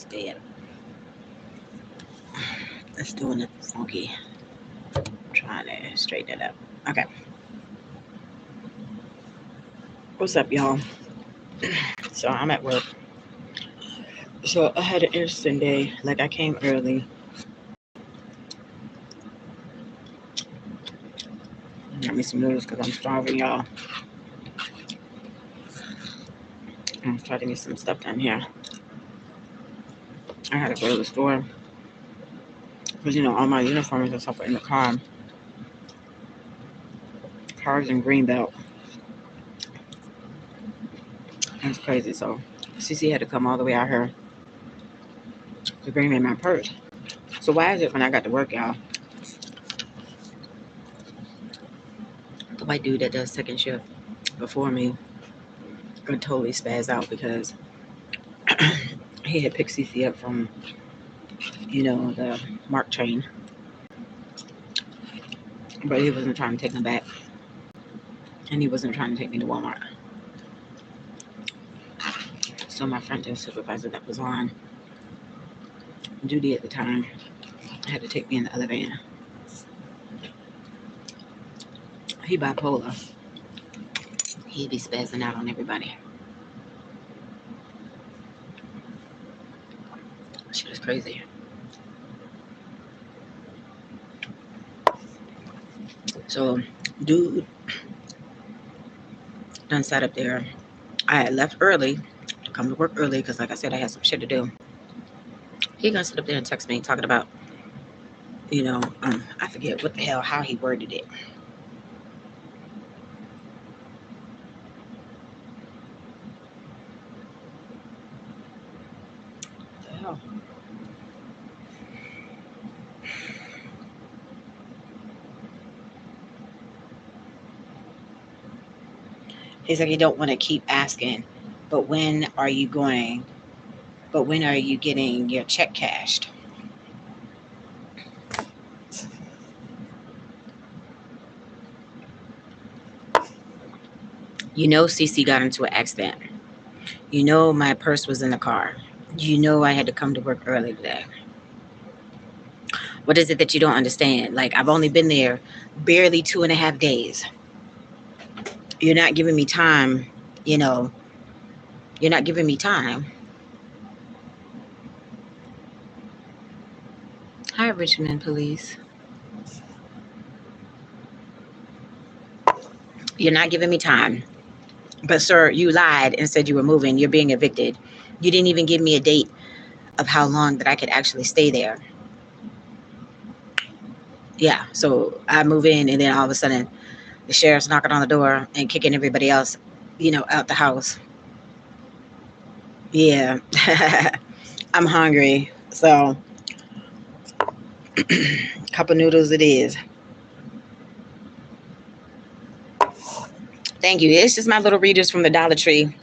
dead. It's doing it funky. Trying to straighten it up. Okay. What's up, y'all? So I'm at work. So I had an interesting day. Like, I came early. Got me some noodles because I'm starving, y'all. I'm trying to get some stuff down here. I had to go to the store because, all my uniforms and stuff are in the car. Car's in Greenbelt. That's crazy. So CC had to come all the way out here to bring me my purse. So why is it when I got to work, y'all, the white dude that does second shift before me would totally spaz out because he had picked CC up from, the MARC train. But he wasn't trying to take me back. And he wasn't trying to take me to Walmart. So my front desk supervisor that was on duty at the time had to take me in the elevator. He bipolar. He'd be spazzing out on everybody. Shit is crazy. So, dude done sat up there. I had left early to come to work early because, like I said, I had some shit to do. He gonna sit up there and text me talking about, I forget what the hell, how he worded it. What the hell? He's like, you don't want to keep asking, but when are you getting your check cashed? CC got into an accident. My purse was in the car. I had to come to work early today. What is it that you don't understand? Like, I've only been there barely 2.5 days. You're not giving me time, You're not giving me time. Hi, Richmond Police. You're not giving me time. But, sir, you lied and said you were moving. You're being evicted. You didn't even give me a date of how long that I could actually stay there. Yeah, so I move in, and then all of a sudden, the sheriff's knocking on the door and kicking everybody else, out the house. Yeah. I'm hungry. So, cup of noodles it is. Thank you. It's just my little readers from the Dollar Tree.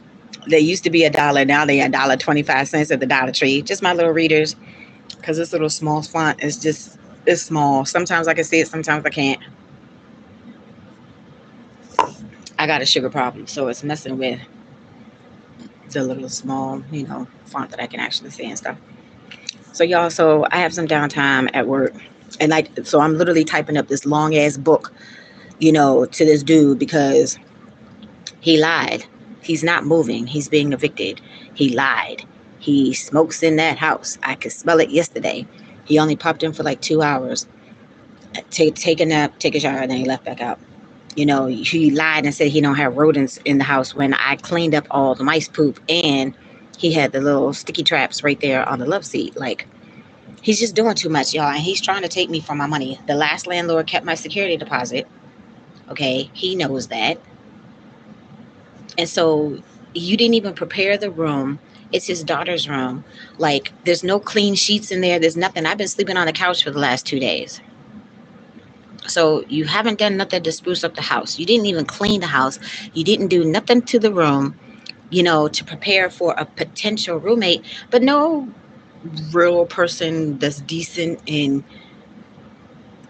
They used to be $1. Now they are $1.25 at the Dollar Tree. Just my little readers. Because this little small font is it's small. Sometimes I can see it. Sometimes I can't. I got a sugar problem. So it's messing with the little small, font that I can actually see and stuff. So y'all, so I have some downtime at work. And so I'm literally typing up this long ass book, to this dude because he lied. He's not moving. He's being evicted. He lied. He smokes in that house. I could smell it yesterday. He only popped in for like 2 hours. Take a nap, take a shower, and then he left back out. He lied and said he don't have rodents in the house when I cleaned up all the mice poop and he had the little sticky traps right there on the love seat. Like, he's just doing too much, y'all. And he's trying to take me for my money. The last landlord kept my security deposit. Okay, he knows that. And so you didn't even prepare the room. It's his daughter's room. Like, there's no clean sheets in there. There's nothing. I've been sleeping on the couch for the last 2 days. So you haven't done nothing to spruce up the house. You didn't even clean the house. You didn't do nothing to the room, to prepare for a potential roommate. But no real person that's decent and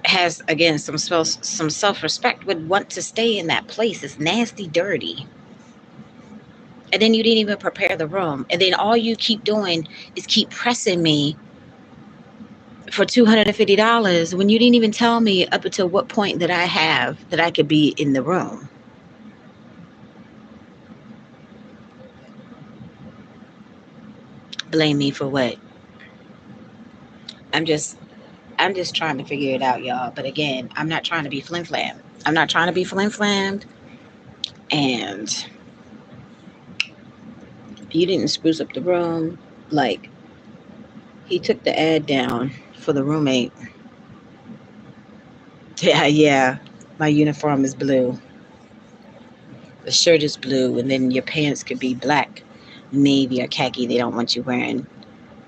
has, again, some self-respect would want to stay in that place. It's nasty, dirty. And then you didn't even prepare the room. And then all you keep doing is keep pressing me for $250 when you didn't even tell me up until what point that I have that I could be in the room. Blame me for what? I'm just I'm just trying to figure it out, y'all. But again, I'm not trying to be flim flam. I'm not trying to be flim flammed. And you didn't spruce up the room. Like, he took the ad down for the roommate. Yeah, yeah. My uniform is blue. The shirt is blue, and then your pants could be black, navy, or khaki. They don't want you wearing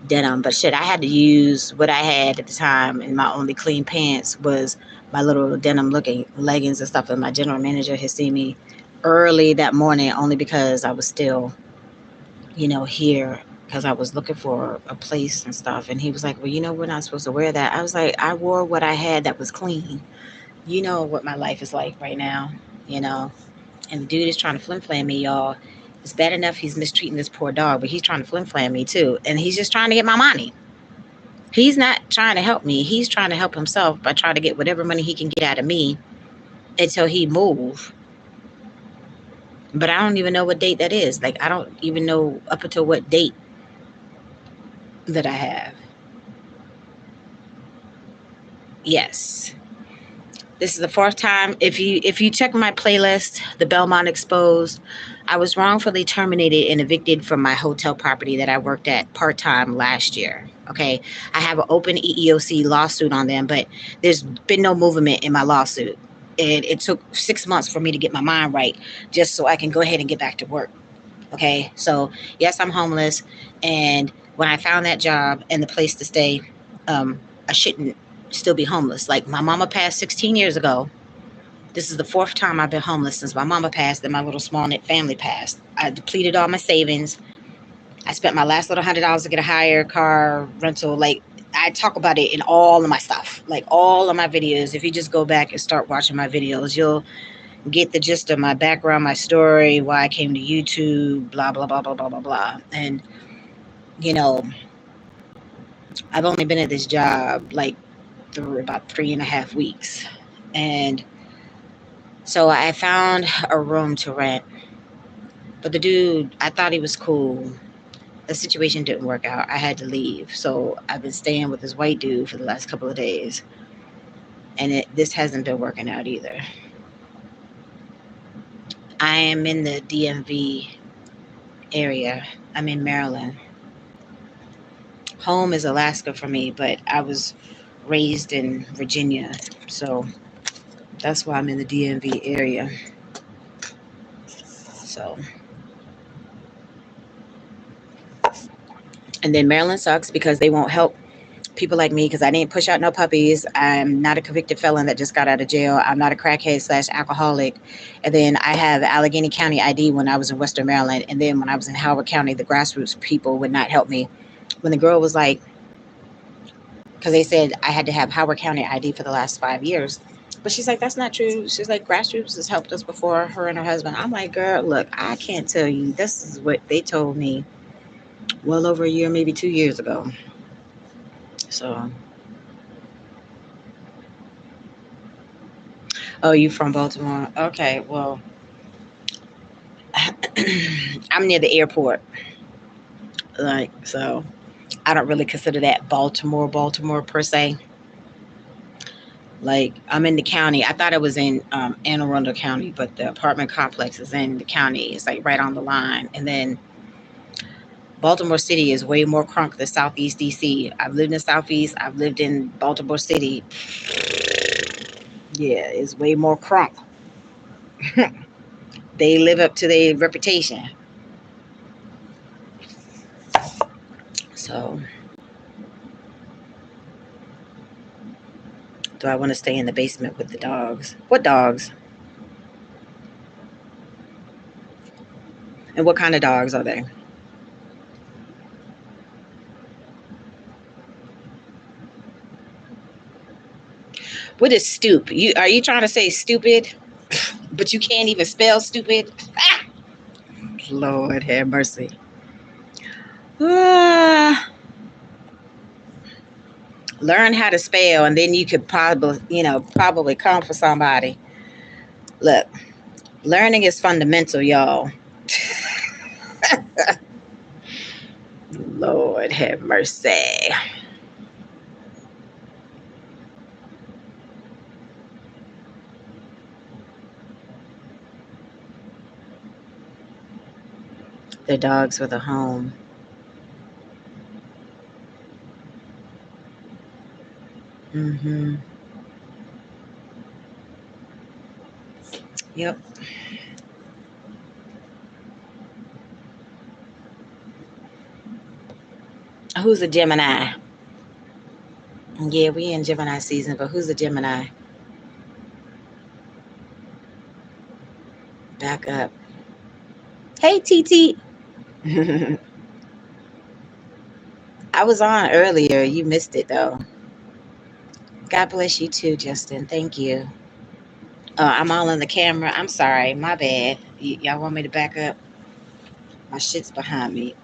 denim. But shit, I had to use what I had at the time, and my only clean pants was my little denim looking leggings and stuff. And my general manager had seen me early that morning only because I was still, here because I was looking for a place and stuff. And he was like, well, we're not supposed to wear that. I was like, I wore what I had that was clean. You know what my life is like right now, you know. And the dude is trying to flim flam me, y'all. It's bad enough he's mistreating this poor dog, but he's trying to flim flam me too. And he's just trying to get my money. He's not trying to help me. He's trying to help himself by trying to get whatever money he can get out of me until he move. But I don't even know what date that is. Like, I don't even know up until what date that I have. Yes. This is the fourth time. If you check my playlist, The Belmont Exposed, I was wrongfully terminated and evicted from my hotel property that I worked at part-time last year. Okay. I have an open EEOC lawsuit on them, but there's been no movement in my lawsuit. And it took 6 months for me to get my mind right just so I can go ahead and get back to work. Okay. So yes, I'm homeless. And when I found that job and the place to stay, I shouldn't still be homeless. Like, my mama passed 16 years ago. This is the fourth time I've been homeless since my mama passed and my little small knit family passed. I depleted all my savings. I spent my last little $100 to get a higher car rental. Like, I talk about it in all of my stuff, like all of my videos. If you just go back and start watching my videos, you'll get the gist of my background, my story, why I came to YouTube, blah, blah, blah, blah, blah, blah, blah. And, you know, I've only been at this job like about 3.5 weeks. And so I found a room to rent. But the dude, I thought he was cool. The situation didn't work out. I had to leave. So I've been staying with this white dude for the last couple of days. And this hasn't been working out either. I am in the DMV area. I'm in Maryland. Home is Alaska for me, but I was raised in Virginia. So that's why I'm in the DMV area. So, and then Maryland sucks because they won't help people like me because I didn't push out no puppies. I'm not a convicted felon that just got out of jail. I'm not a crackhead / alcoholic. And then I have Allegheny County ID when I was in Western Maryland. And then when I was in Howard County, the grassroots people would not help me. When the girl was like, because they said I had to have Howard County ID for the last 5 years. But she's like, that's not true. She's like, grassroots has helped us before, her and her husband. I'm like, girl, look, I can't tell you. This is what they told me well over a year, maybe 2 years ago. So, oh, you from Baltimore? Okay, well, I'm near the airport. Like, so I don't really consider that Baltimore per se. Like, I'm in the county. I thought it was in Anne Arundel County, but the apartment complex is in the county. It's like right on the line. And then Baltimore City is way more crunk than Southeast DC. I've lived in Southeast. I've lived in Baltimore City. Yeah, it's way more crunk. They live up to their reputation. So, do I want to stay in the basement with the dogs? What dogs? And what kind of dogs are they? What is stoop? Are you trying to say stupid? But you can't even spell stupid? Ah! Lord have mercy. Ah, learn how to spell, and then you could probably come for somebody. Look, learning is fundamental, y'all. Lord have mercy. The dogs with a home. Mm-hmm. Yep. Who's a Gemini? Yeah, we in Gemini season, but who's a Gemini? Back up. Hey, TT. I was on earlier. You missed it though. God bless you too, Justin. Thank you. I'm all in the camera. I'm sorry. My bad. Y'all want me to back up? My shit's behind me.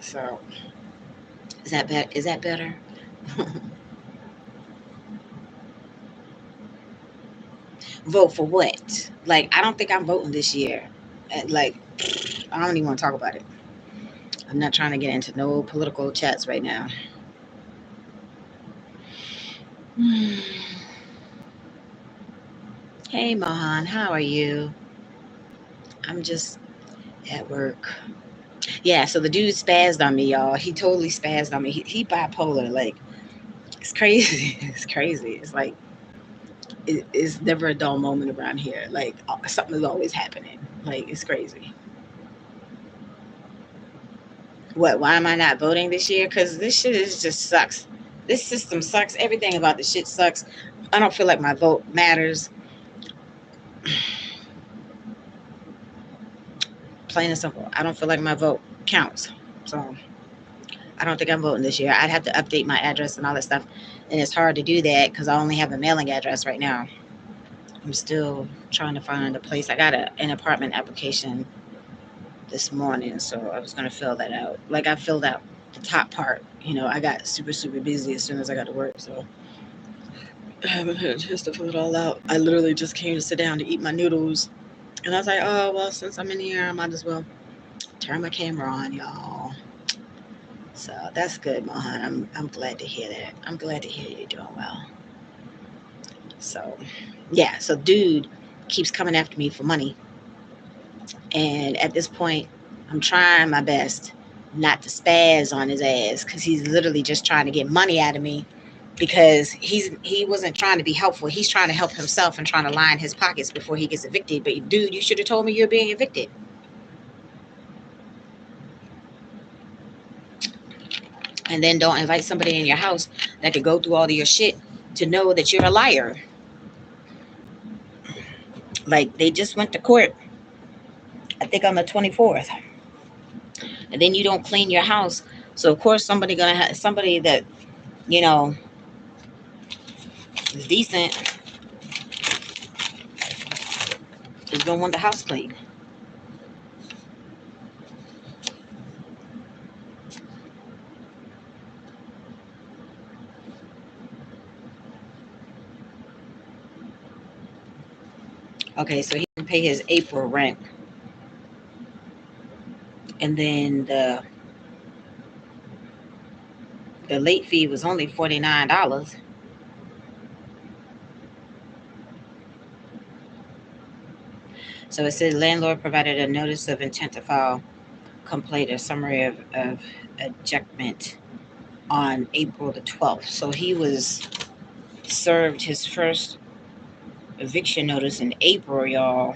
So is that better? Is that better? Vote for what? Like, I don't think I'm voting this year. Like, I don't even want to talk about it. I'm not trying to get into no political chats right now. Hey, Mohan, how are you? I'm just at work. Yeah, so the dude spazzed on me, y'all. He totally spazzed on me. He bipolar. Like, it's crazy. It's crazy. It's like, it's never a dull moment around here. Like, something is always happening. Like, it's crazy. What? Why am I not voting this year? Because this shit is just sucks. This system sucks. Everything about the shit sucks. I don't feel like my vote matters. Plain and simple. I don't feel like my vote counts. So I don't think I'm voting this year. I'd have to update my address and all that stuff. And it's hard to do that because I only have a mailing address right now. I'm still trying to find a place. I got an apartment application this morning, so I was going to fill that out. Like, I filled out the top part. I got super, super busy as soon as I got to work. So I haven't had a chance to fill it all out. I literally just came to sit down to eat my noodles. And I was like, oh, well, since I'm in here, I might as well turn my camera on, y'all. So that's good, Mohan. I'm glad to hear that. I'm glad to hear you're doing well. So yeah, so dude keeps coming after me for money. And at this point, I'm trying my best not to spaz on his ass because he's literally just trying to get money out of me because he wasn't trying to be helpful. He's trying to help himself and trying to line his pockets before he gets evicted. But dude, you should have told me you're being evicted. And then don't invite somebody in your house that could go through all of your shit to know that you're a liar. Like, they just went to court, I think on the 24th, and then you don't clean your house. So of course somebody gonna have somebody that you know is decent is gonna want the house clean. Okay, so he didn't pay his April rent, and then the late fee was only $49. So it said landlord provided a notice of intent to file complaint, a summary of ejectment on April the 12th. So he was served his first eviction notice in April, y'all.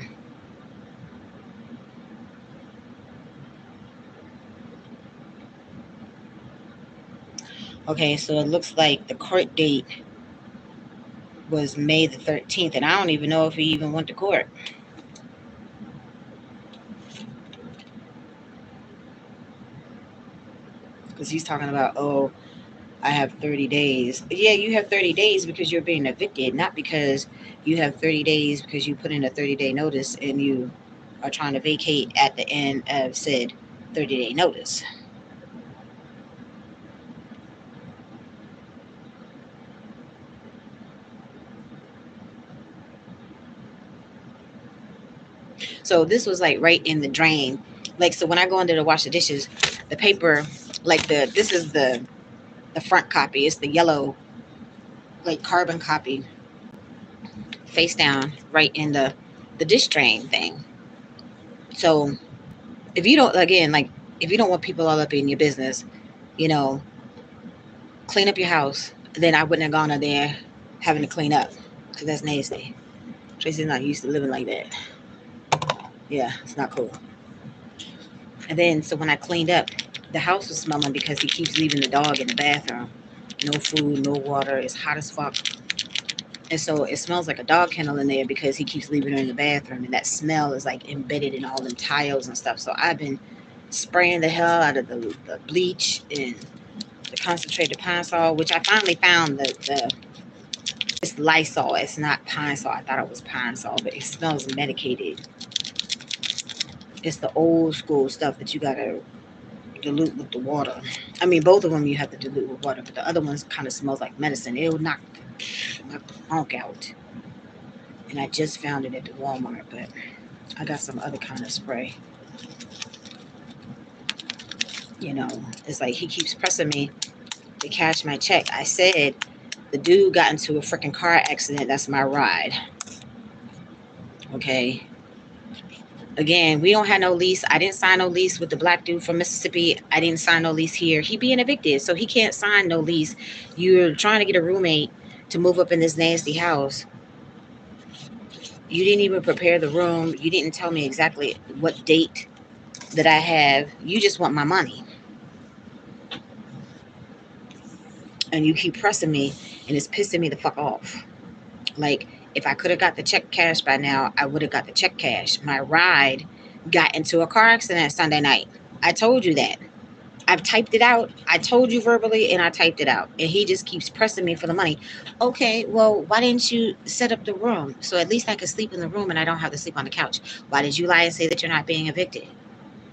Okay, so it looks like the court date was May the 13th, and I don't even know if he even went to court because he's talking about, oh, I have 30 days. Yeah, you have 30 days because you're being evicted, not because you have 30 days because you put in a 30-day notice and you are trying to vacate at the end of said 30-day notice. So this was like right in the drain. Like, so when I go under to wash the dishes, the paper, like this is the front copy. It's the yellow, like carbon copy, face down, right in the dish drain thing. So if you don't, again, like if you don't want people all up in your business, you know, clean up your house. Then I wouldn't have gone in there having to clean up, because that's nasty. Tracy's not used to living like that. Yeah, it's not cool. And then, so when I cleaned up, the house was smelling because he keeps leaving the dog in the bathroom. No food, no water. It's hot as fuck. And so it smells like a dog kennel in there because he keeps leaving her in the bathroom. And that smell is like embedded in all them tiles and stuff. So I've been spraying the hell out of the bleach and the concentrated pine sol, which I finally found the it's Lysol. It's not pine sol. I thought it was pine sol, but it smells medicated. It's the old school stuff that you gotta dilute with the water. I mean, both of them you have to dilute with water, but the other ones kind of smells like medicine. It'll knock the funk out. And I just found it at the Walmart, but I got some other kind of spray. You know, it's like he keeps pressing me to cash my check. I said the dude got into a freaking car accident. That's my ride. Okay. Again, we don't have no lease. I didn't sign no lease with the black dude from Mississippi. I didn't sign no lease here. He being evicted, so he can't sign no lease. You're trying to get a roommate to move up in this nasty house. You didn't even prepare the room. You didn't tell me exactly what date that I have. You just want my money. And you keep pressing me, and it's pissing me the fuck off. Like, if I could have got the check cash by now, I would have got the check cash. My ride got into a car accident Sunday night. I told you that. I've typed it out. I told you verbally, and I typed it out. And he just keeps pressing me for the money. Okay, well, why didn't you set up the room so at least I could sleep in the room and I don't have to sleep on the couch? Why did you lie and say that you're not being evicted?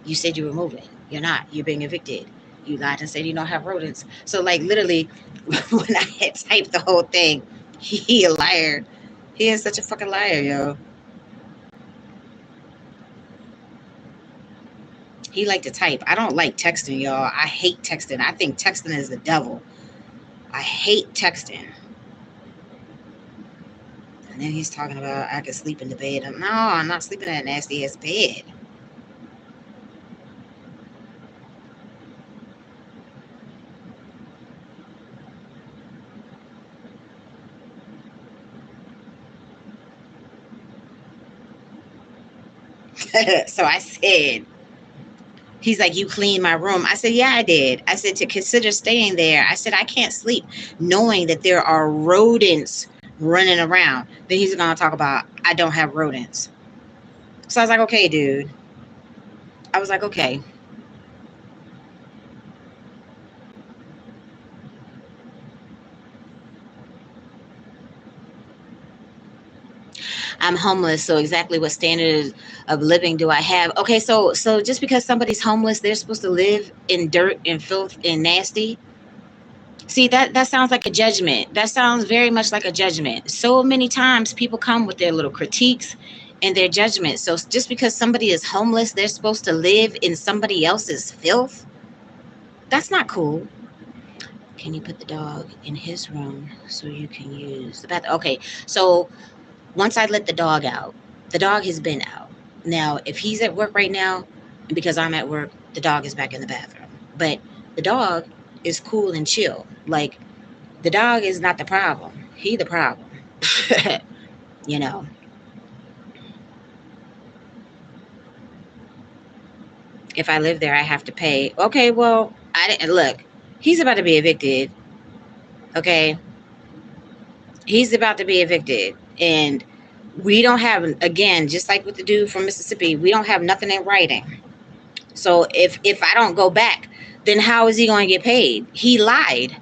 You said you were moving. You're not. You're being evicted. You lied and said you don't have rodents. So, like, literally, when I had typed the whole thing, he a liar. He is such a fucking liar, yo. He like to type. I don't like texting, y'all. I hate texting. I think texting is the devil. I hate texting. And then he's talking about I could sleep in the bed. No, I'm not sleeping in that nasty ass bed. So I said, he's like, you cleaned my room. I said, yeah, I did. I said, to consider staying there. I said, I can't sleep knowing that there are rodents running around. Then he's going to talk about, I don't have rodents. So I was like, okay, dude. I was like, okay. I'm homeless. So exactly what standard of living do I have? Okay, so just because somebody's homeless, they're supposed to live in dirt and filth and nasty. See, that sounds like a judgment. That sounds very much like a judgment. So many times people come with their little critiques and their judgments. So just because somebody is homeless, they're supposed to live in somebody else's filth. That's not cool. Can you put the dog in his room so you can use the bathroom? Okay, so once I let the dog out, the dog has been out. Now, if he's at work right now, and because I'm at work, the dog is back in the bathroom. But the dog is cool and chill. Like, the dog is not the problem. He the problem. You know. If I live there, I have to pay. Okay, well, I didn't look. He's about to be evicted. Okay, he's about to be evicted, and we don't have, again, just like with the dude from Mississippi, we don't have nothing in writing. So if I don't go back, then how is he going to get paid? He lied.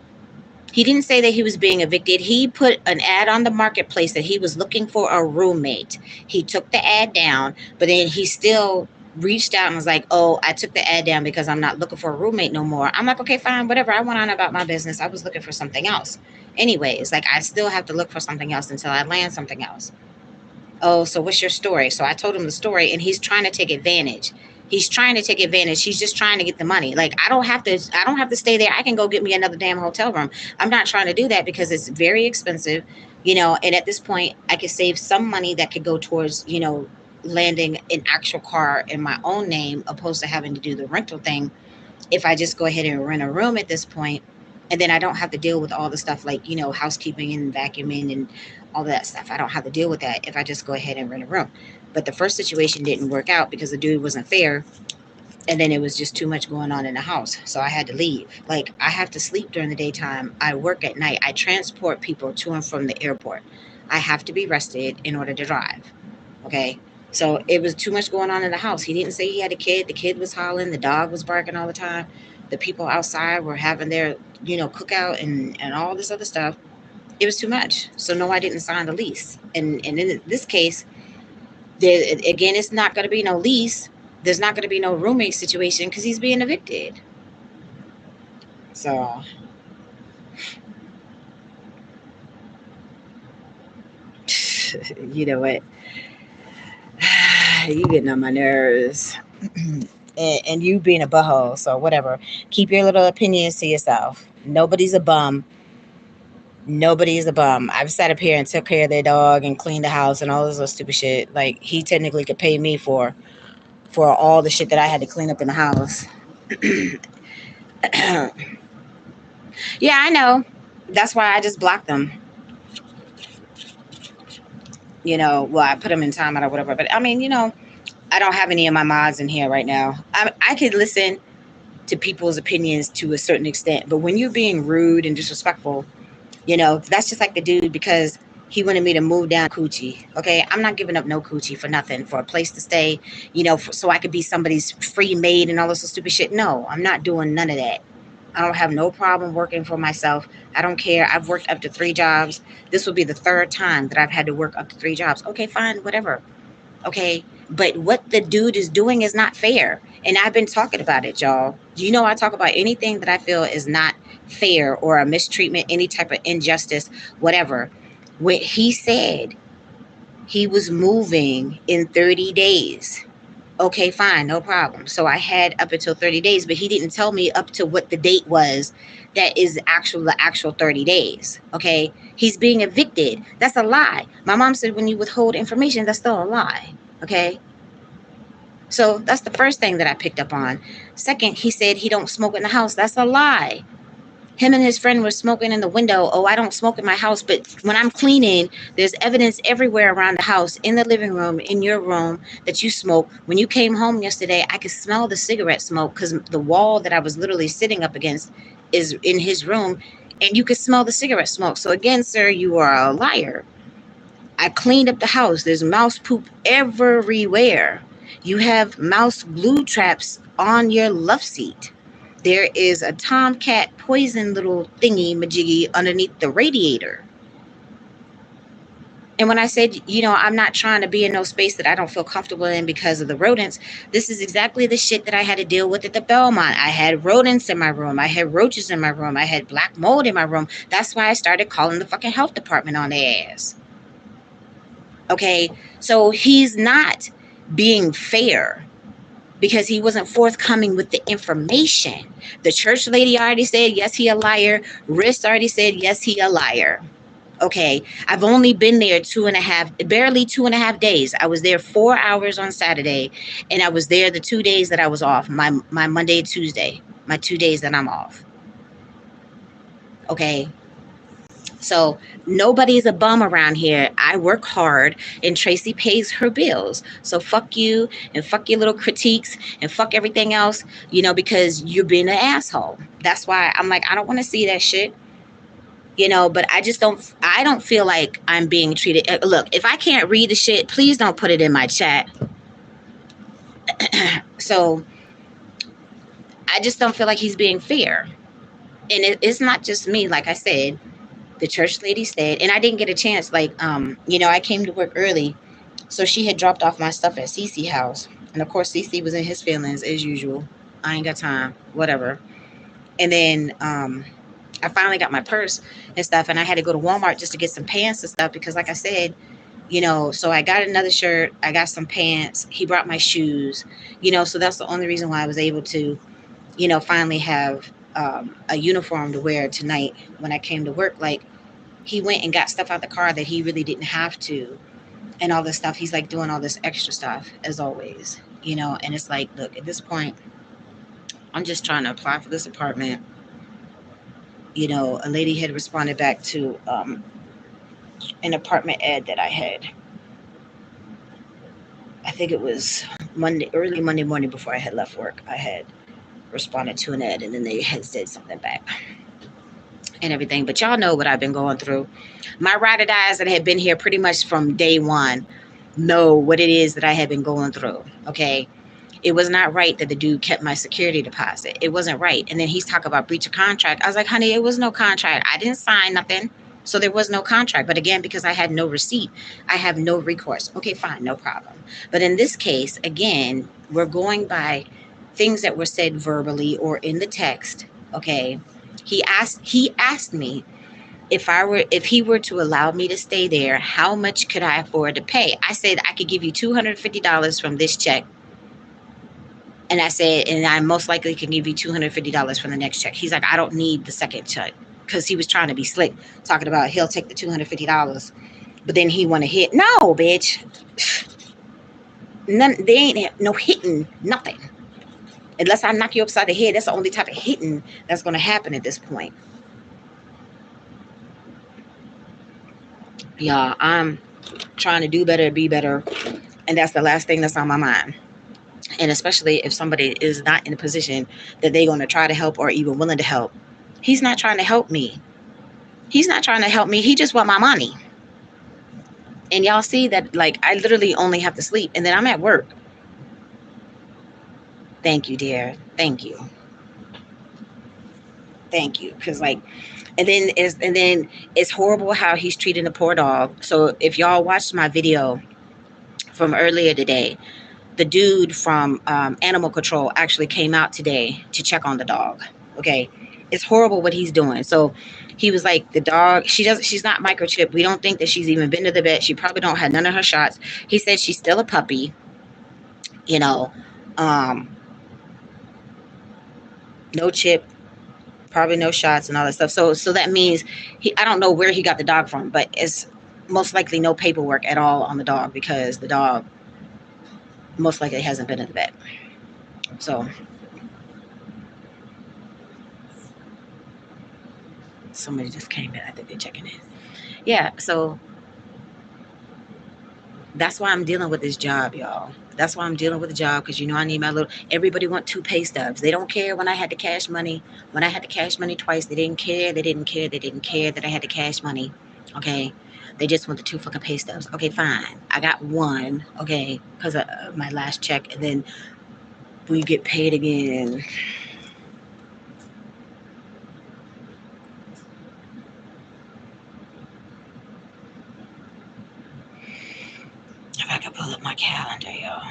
He didn't say that he was being evicted. He put an ad on the marketplace that he was looking for a roommate. He took the ad down, but then he still reached out and was like, "Oh, I took the ad down because I'm not looking for a roommate no more." I'm like, "Okay, fine, whatever." I went on about my business. I was looking for something else. Anyways, like I still have to look for something else until I land something else. Oh, so what's your story? So I told him the story, and he's trying to take advantage. He's trying to take advantage. He's just trying to get the money. Like I don't have to stay there. I can go get me another damn hotel room. I'm not trying to do that because it's very expensive, and at this point I could save some money that could go towards, landing an actual car in my own name opposed to having to do the rental thing if I just go ahead and rent a room at this point, and then I don't have to deal with all the stuff like, housekeeping and vacuuming and all that stuff. I don't have to deal with that if I just go ahead and rent a room. But the first situation didn't work out because the dude wasn't fair. And then it was just too much going on in the house. So I had to leave. Like, I have to sleep during the daytime. I work at night. I transport people to and from the airport. I have to be rested in order to drive. Okay. So it was too much going on in the house. He didn't say he had a kid. The kid was hollering. The dog was barking all the time. The people outside were having their, cookout and all this other stuff. It was too much. So no, I didn't sign the lease. And in this case, there again, it's not going to be no lease. There's not going to be no roommate situation because he's being evicted. So you know what? You getting on my nerves. And you being a butthole, so whatever. Keep your little opinions to yourself. Nobody's a bum. Nobody's a bum. I've sat up here and took care of their dog and cleaned the house and all this other stupid shit. Like, he technically could pay me for all the shit that I had to clean up in the house. Yeah, I know. That's why I just blocked them. Well, I put them in timeout or whatever. But I mean, I don't have any of my mods in here right now. I could listen to people's opinions to a certain extent, but when you're being rude and disrespectful, that's just like the dude because he wanted me to move down coochie. Okay, I'm not giving up no coochie for nothing, for a place to stay, so I could be somebody's free maid and all this stupid shit. No, I'm not doing none of that. I don't have no problem working for myself. I don't care. I've worked up to 3 jobs. This will be the third time that I've had to work up to 3 jobs. Okay, fine, whatever. Okay, but what the dude is doing is not fair. And I've been talking about it, y'all. I talk about anything that I feel is not fair or a mistreatment, any type of injustice, whatever. When he said he was moving in 30 days. Okay, fine, no problem. So I had up until 30 days, but he didn't tell me up to what the date was that is the actual 30 days. Okay, he's being evicted. That's a lie. My mom said when you withhold information, that's still a lie. Okay, so that's the first thing that I picked up on. Second, he said he don't smoke in the house. That's a lie. Him and his friend were smoking in the window. Oh, I don't smoke in my house, but when I'm cleaning, there's evidence everywhere around the house, in the living room, in your room, that you smoke. When you came home yesterday, I could smell the cigarette smoke because the wall that I was literally sitting up against is in his room, and you could smell the cigarette smoke. So again, sir, you are a liar. I cleaned up the house. There's mouse poop everywhere. You have mouse glue traps on your love seat. There is a tomcat poison little thingy majiggy underneath the radiator. And when I said, I'm not trying to be in no space that I don't feel comfortable in because of the rodents, this is exactly the shit that I had to deal with at the Belmont. I had rodents in my room. I had roaches in my room. I had black mold in my room. That's why I started calling the fucking health department on their ass. Okay, so he's not being fair because he wasn't forthcoming with the information. The church lady already said, yes, he a liar. Riss already said, yes, he a liar. Okay, I've only been there barely 2.5 days. I was there 4 hours on Saturday, and I was there the 2 days that I was off, my Monday and Tuesday, my 2 days that I'm off. Okay, so nobody's a bum around here. I work hard and Traci pays her bills. So fuck you and fuck your little critiques and fuck everything else, because you're being an asshole. That's why I'm like, I don't want to see that shit. But I don't feel like I'm being treated. Look, if I can't read the shit, please don't put it in my chat. So I just don't feel like he's being fair. And it's not just me. Like I said, the church lady stayed, and I didn't get a chance. Like, I came to work early, so she had dropped off my stuff at Cece house, and of course Cece was in his feelings as usual. I ain't got time, whatever. And then I finally got my purse and stuff, and I had to go to Walmart just to get some pants and stuff because, like I said, so I got another shirt, I got some pants. He brought my shoes, so that's the only reason why I was able to, finally have a uniform to wear tonight when I came to work. Like, he went and got stuff out the car that he really didn't have to, and all this stuff. He's like doing all this extra stuff as always, and it's like, look, at this point, I'm just trying to apply for this apartment. A lady had responded back to an apartment ad that I had. I think it was early Monday morning before I had left work. I had responded to an ad, and then they had said something back and everything. But y'all know what I've been going through. My ride or dies that have been here pretty much from day one know what it is that I have been going through. Okay. It was not right that the dude kept my security deposit. It wasn't right. And then he's talking about breach of contract. I was like, honey, it was no contract. I didn't sign nothing. So there was no contract. But again, because I had no receipt, I have no recourse. Okay, fine, no problem. But in this case, again, we're going by things that were said verbally or in the text. Okay. He asked me if he were to allow me to stay there, how much could I afford to pay? I said I could give you $250 from this check. And I said, and I most likely can give you $250 from the next check. He's like, I don't need the second check, because he was trying to be slick, talking about he'll take the $250, but then he want to hit. No, bitch. None. They ain't no hitting, nothing. Unless I knock you upside the head, that's the only type of hitting that's going to happen at this point. Yeah, I'm trying to do better, be better, and that's the last thing that's on my mind. And especially if somebody is not in a position that they're going to try to help or even willing to help. He's not trying to help me. He's not trying to help me. He just want my money. And y'all see that, like, I literally only have to sleep, and then I'm at work. Thank you, dear. Thank you. Thank you. Because, like, and then it's horrible how he's treating the poor dog. So if y'all watched my video from earlier today, the dude from animal control actually came out today to check on the dog. Okay. It's horrible what he's doing. So he was like, the dog, she's not microchipped. We don't think that she's even been to the vet. She probably don't have none of her shots. He said she's still a puppy, you know, um, no chip, probably no shots and all that stuff. So that means I don't know where he got the dog from, but it's most likely no paperwork at all on the dog, because the dog most likely hasn't been to the vet. So somebody just came in. I think they're checking in. Yeah. So that's why I'm dealing with this job, y'all. That's why I'm dealing with the job, because I need my little. Everybody want 2 pay stubs. They don't care when I had to cash money. When I had to cash money twice, they didn't care. They didn't care. They didn't care that I had to cash money. Okay, they just want the 2 fucking pay stubs. Okay, fine. I got one. Okay, because of my last check, and then we get paid again. If I could pull up my calendar, y'all.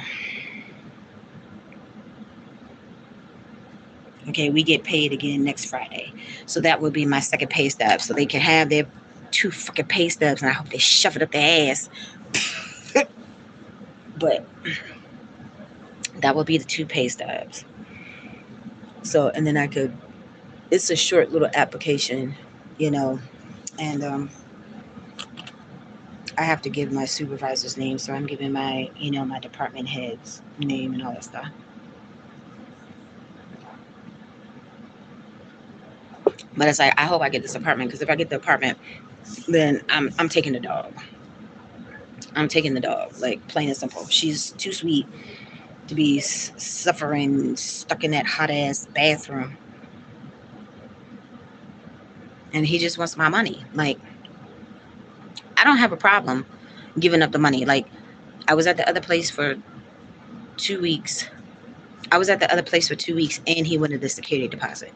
Okay, we get paid again next Friday. So that would be my second pay stub. So they can have their 2 fucking pay stubs, and I hope they shove it up their ass. But that would be the 2 pay stubs. So, and then it's a short little application, you know, and I have to give my supervisor's name. So I'm giving my department head's name and all that stuff. But it's like, I hope I get this apartment, because if I get the apartment, then I'm taking the dog. I'm taking the dog, like, plain and simple. She's too sweet to be suffering stuck in that hot ass bathroom. And he just wants my money. Like, I don't have a problem giving up the money. Like, I was at the other place for 2 weeks. I was at the other place for 2 weeks, and he wanted the security deposit.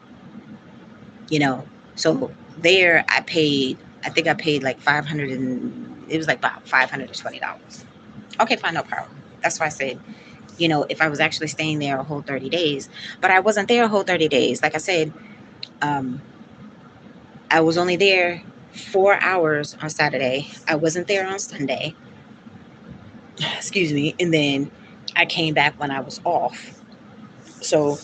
you know. So there I paid, I think I paid like 500 and it was like about $520. Okay, fine, no problem. That's why I said, if I was actually staying there a whole 30 days, but I wasn't there a whole 30 days. Like I said, um, I was only there 4 hours on Saturday. I wasn't there on Sunday, excuse me. And then I came back when I was off. So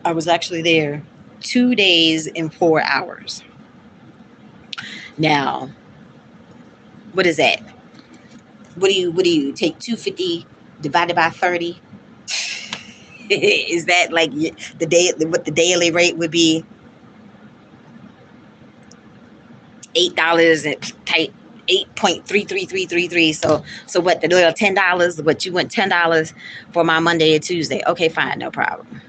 I was actually there 2 days and 4 hours. Now, what is that? What do you take 250 divided by 30? Is that like the day what the daily rate would be? $8 and type 8.33333. So what, the little $10, what you went $10 for my Monday and Tuesday. Okay, fine, no problem.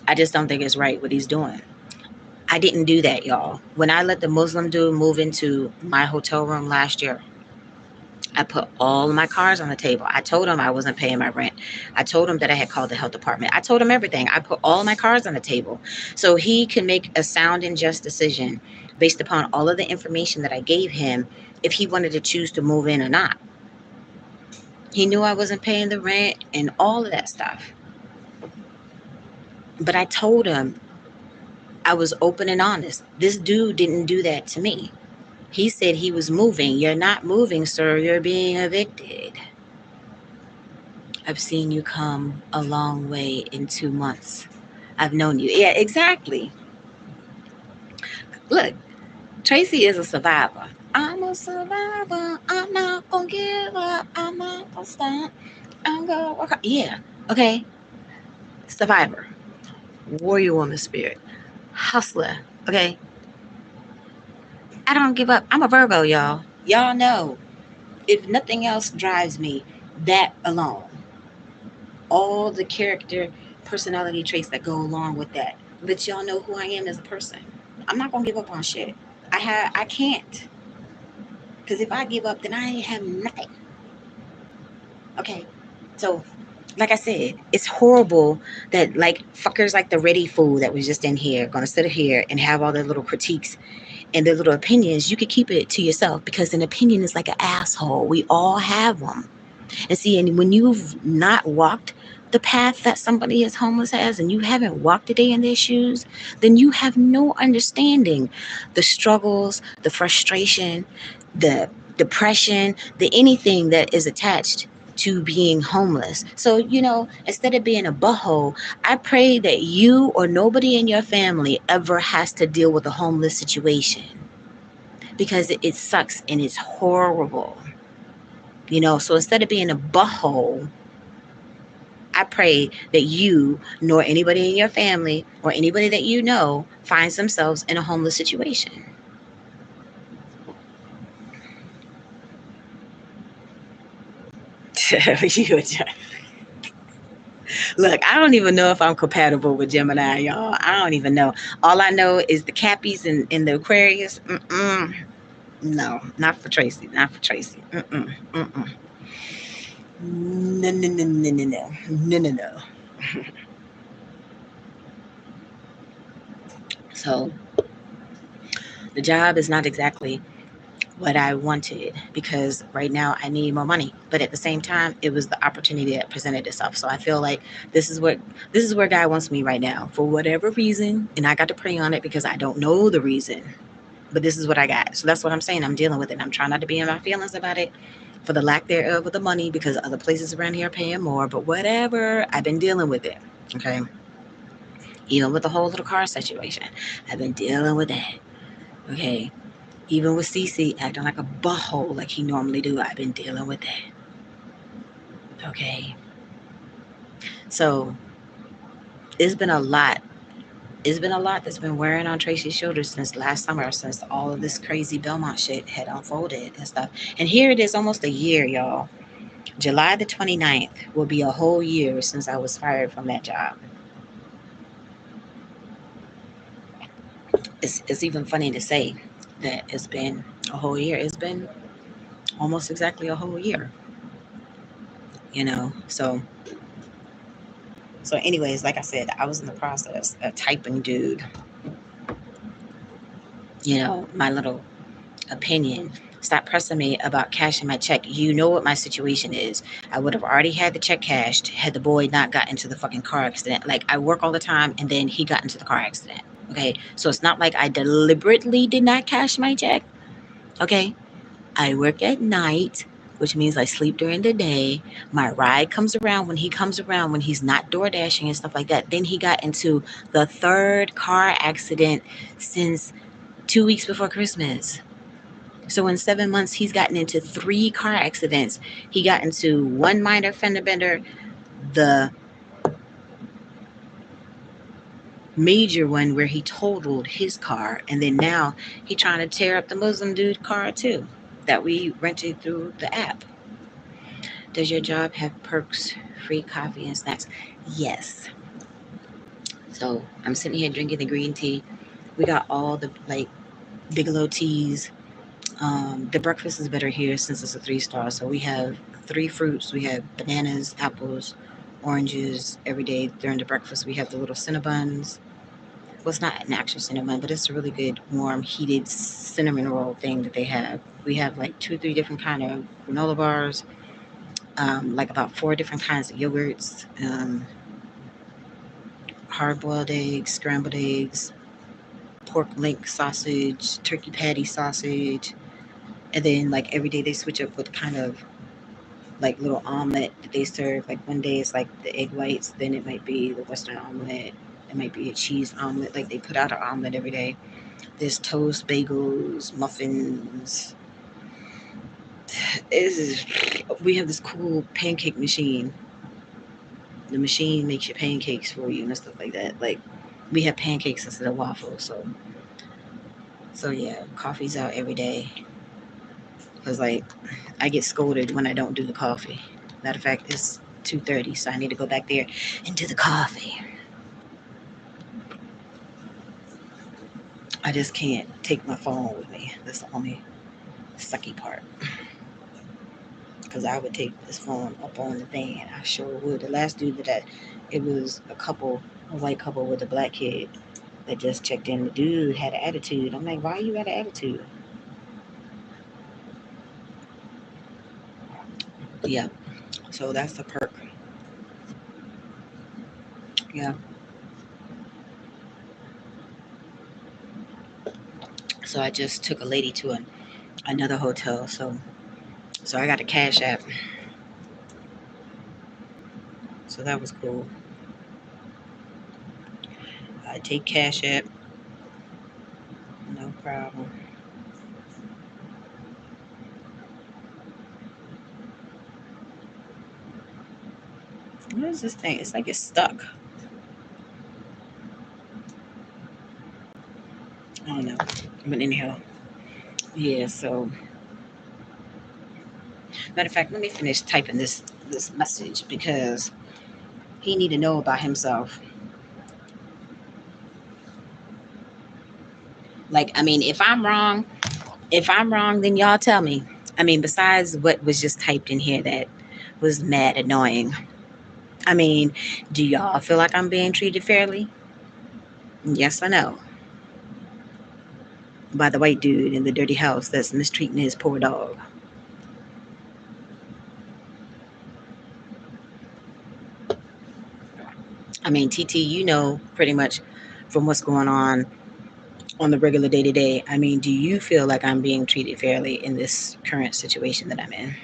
I just don't think it's right what he's doing. I didn't do that, y'all. When I let the Muslim dude move into my hotel room last year, I put all of my cards on the table. I told him I wasn't paying my rent. I told him that I had called the health department. I told him everything. I put all of my cards on the table so he can make a sound and just decision based upon all of the information that I gave him if he wanted to choose to move in or not. He knew I wasn't paying the rent and all of that stuff. But I told him I was open and honest. This dude didn't do that to me. He said he was moving. You're not moving, sir. You're being evicted. I've seen you come a long way in 2 months. I've known you. Yeah, exactly. Look, Tracy is a survivor. I'm a survivor. I'm not gonna give up. I'm not gonna stop. I'm gonna work hard. Yeah. Okay. Survivor. Warrior woman spirit. Hustler. Okay. I don't give up. I'm a Virgo, y'all. Y'all know. If nothing else drives me, that alone. All the character, personality traits that go along with that. But y'all know who I am as a person. I'm not gonna give up on shit. I can't. Because if I give up, then I have nothing. Okay. So, like I said, it's horrible that like fuckers like the ready fool that was just in here gonna sit here and have all their little critiques and their little opinions. You could keep it to yourself because an opinion is like an asshole. We all have them. And see, and when you've not walked the path that somebody is homeless has, and you haven't walked a day in their shoes, then you have no understanding the struggles, the frustration, the depression, the anything that is attached to being homeless. So, instead of being a butthole, I pray that you or nobody in your family ever has to deal with a homeless situation because it sucks and it's horrible. So instead of being a butthole, I pray that you nor anybody in your family or anybody that you know finds themselves in a homeless situation. Look, I don't even know if I'm compatible with Gemini, y'all. I don't even know. All I know is the Cappies and the Aquarius. No, not for Tracy. Not for Tracy. No, no, no, no, no, no, no, no, no. So the job is not exactly what I wanted because right now I need more money. But at the same time, it was the opportunity that presented itself. So I feel like this is where God wants me right now for whatever reason. And I got to pray on it because I don't know the reason. But this is what I got. So that's what I'm saying. I'm dealing with it. I'm trying not to be in my feelings about it for the lack thereof of the money because other places around here are paying more. But whatever, I've been dealing with it. Okay. Even with the whole little car situation, I've been dealing with that. Okay. Even with CC acting like a butthole like he normally do, I've been dealing with that. Okay. So it's been a lot. It's been a lot that's been wearing on Tracy's shoulders since last summer, since all of this crazy Belmont shit had unfolded and stuff. And here it is almost a year, y'all. July the 29th will be a whole year since I was fired from that job. It's even funny to say that it's been a whole year. It's been almost exactly a whole year. So anyways, like I said, I was in the process of typing, dude, my little opinion. Stop pressing me about cashing my check. You know what my situation is. I would have already had the check cashed had the boy not got into the fucking car accident. Like, I work all the time and then he got into the car accident. Okay. So it's not like I deliberately did not cash my check. Okay. I work at night, which means I sleep during the day. My ride comes around when he comes around, when he's not door dashing and stuff like that. Then he got into the third car accident since 2 weeks before Christmas. So in 7 months, he's gotten into 3 car accidents. He got into one minor fender bender, the major one where he totaled his car, and then now he trying to tear up the Muslim dude car too, that we rented through the app. Does your job have perks, free coffee and snacks? Yes. So I'm sitting here drinking the green tea. We got all the Bigelow teas. The breakfast is better here since it's a 3-star. So we have 3 fruits. We have bananas, apples, oranges every day during the breakfast. We have the little Cinnabuns. Well, it's not an actual cinnamon, but it's a really good, warm, heated cinnamon roll thing that they have. We have like 2 or 3 different kind of granola bars, like about 4 different kinds of yogurts, hard-boiled eggs, scrambled eggs, pork link sausage, turkey patty sausage, and then like every day they switch up with kind of like little omelet that they serve. Like one day it's like the egg whites, then it might be the Western omelet, it might be a cheese omelet. Like they put out an omelet every day. There's toast, bagels, muffins. We have this cool pancake machine. The machine makes your pancakes for you and stuff like that. Like we have pancakes instead of waffles. So yeah, coffee's out every day. Cause like I get scolded when I don't do the coffee. Matter of fact, it's 2:30, so I need to go back there and do the coffee. I just can't take my phone with me. That's the only sucky part. Because I would take this phone up on the thing, and I sure would. The last dude it was a white couple with a black kid that just checked in. The dude had an attitude. I'm like, why you got an attitude? Yeah. So that's the perk. Yeah. So I just took a lady to another hotel. So I got a cash app. So that was cool. I take cash app, no problem. What is this thing? It's like it's stuck. I don't know. But anyhow, yeah. So matter of fact, let me finish typing this message because he need to know about himself. Like, I mean, if I'm wrong, then y'all tell me. I mean, besides what was just typed in here that was mad annoying. I mean, do y'all feel like I'm being treated fairly? Yes or no? By the white dude in the dirty house that's mistreating his poor dog. I mean, TT, you know pretty much from what's going on the regular day to day. I mean, do you feel like I'm being treated fairly in this current situation that I'm in?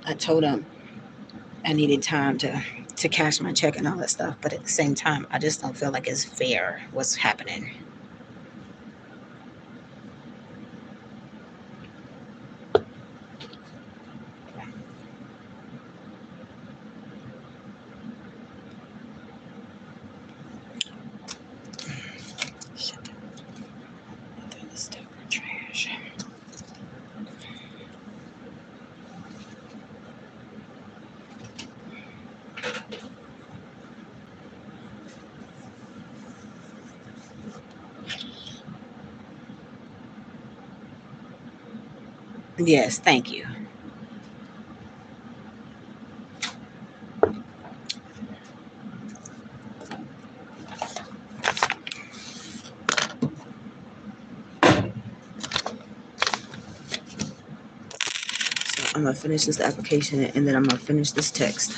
I told him I needed time to cash my check and all that stuff, but at the same time, I just don't feel like it's fair what's happening. Shit, throw this stuff in the trash. Yes, thank you. So I'm gonna finish this application and then I'm gonna finish this text.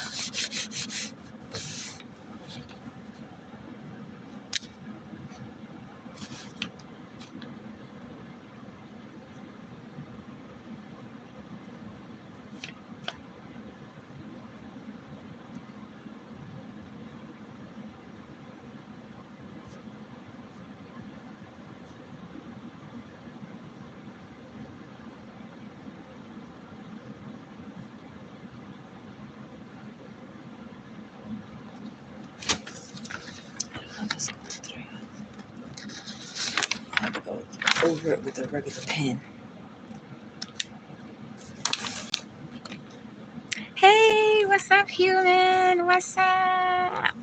I'll just go through. I have to go over it with a regular pen. Hey, what's up, human? What's up?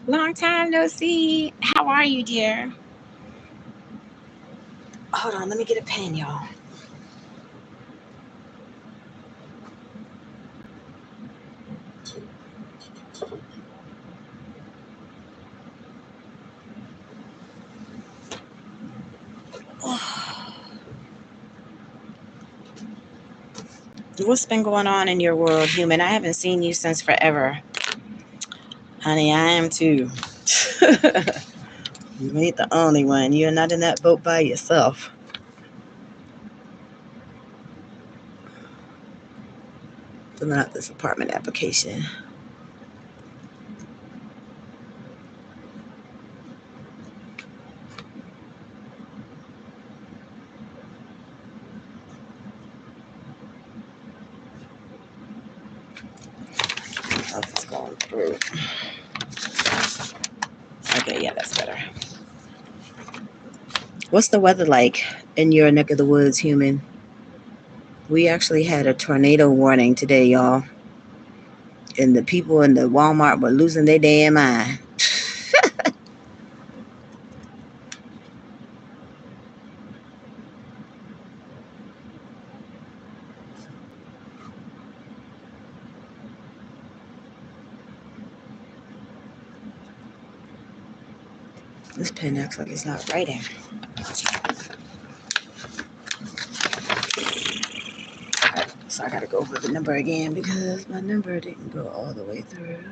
Long time no see. How are you, dear? Hold on, let me get a pen, y'all. What's been going on in your world, human? I haven't seen you since forever. Honey, I am too. You ain't the only one. You're not in that boat by yourself. Filling out this apartment application. Oh, it's going through. Okay, yeah, that's better. What's the weather like in your neck of the woods, human? We actually had a tornado warning today, y'all. And the people in the Walmart were losing their damn mind. This pen acts like it's not writing. So I gotta go over the number again because my number didn't go all the way through.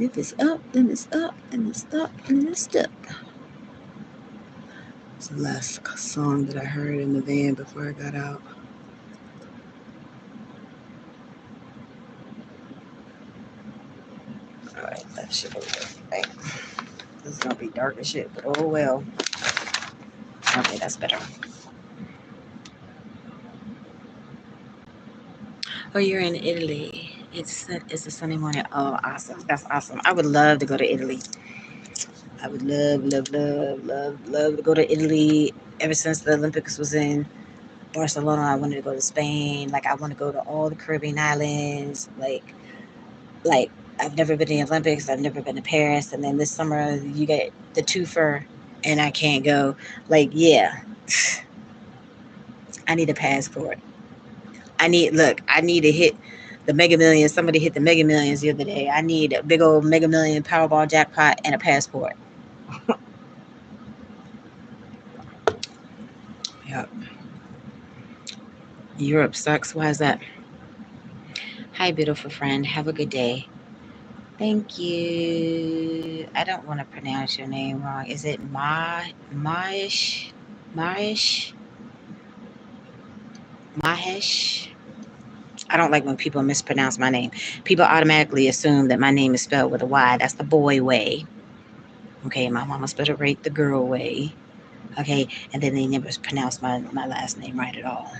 If it's up, then it's up, and it's up, and it's up. It's the last song that I heard in the van before I got out. Alright, that shit over there. Right. This is gonna be dark as shit, but oh well. Okay, that's better. Oh, you're in Italy. It's a Sunday morning. Oh, awesome. That's awesome. I would love to go to Italy. I would love to go to Italy. Ever since the Olympics was in Barcelona, I wanted to go to Spain. Like I want to go to all the Caribbean islands. Like I've never been to the Olympics. I've never been to Paris. And then this summer you get the twofer, and I can't go. Like yeah, I need a passport. I need to hit the Mega Millions. Somebody hit the Mega Millions the other day. I need a big old Mega Million Powerball jackpot and a passport. Yep. Europe sucks. Why is that? Hi, beautiful friend. Have a good day. Thank you. I don't want to pronounce your name wrong. Is it Maish? Maish? Mahesh? I don't like when people mispronounce my name. People automatically assume that my name is spelled with a Y. That's the boy way. Okay, my mama spelled it right the girl way. Okay, and then they never pronounce my last name right at all.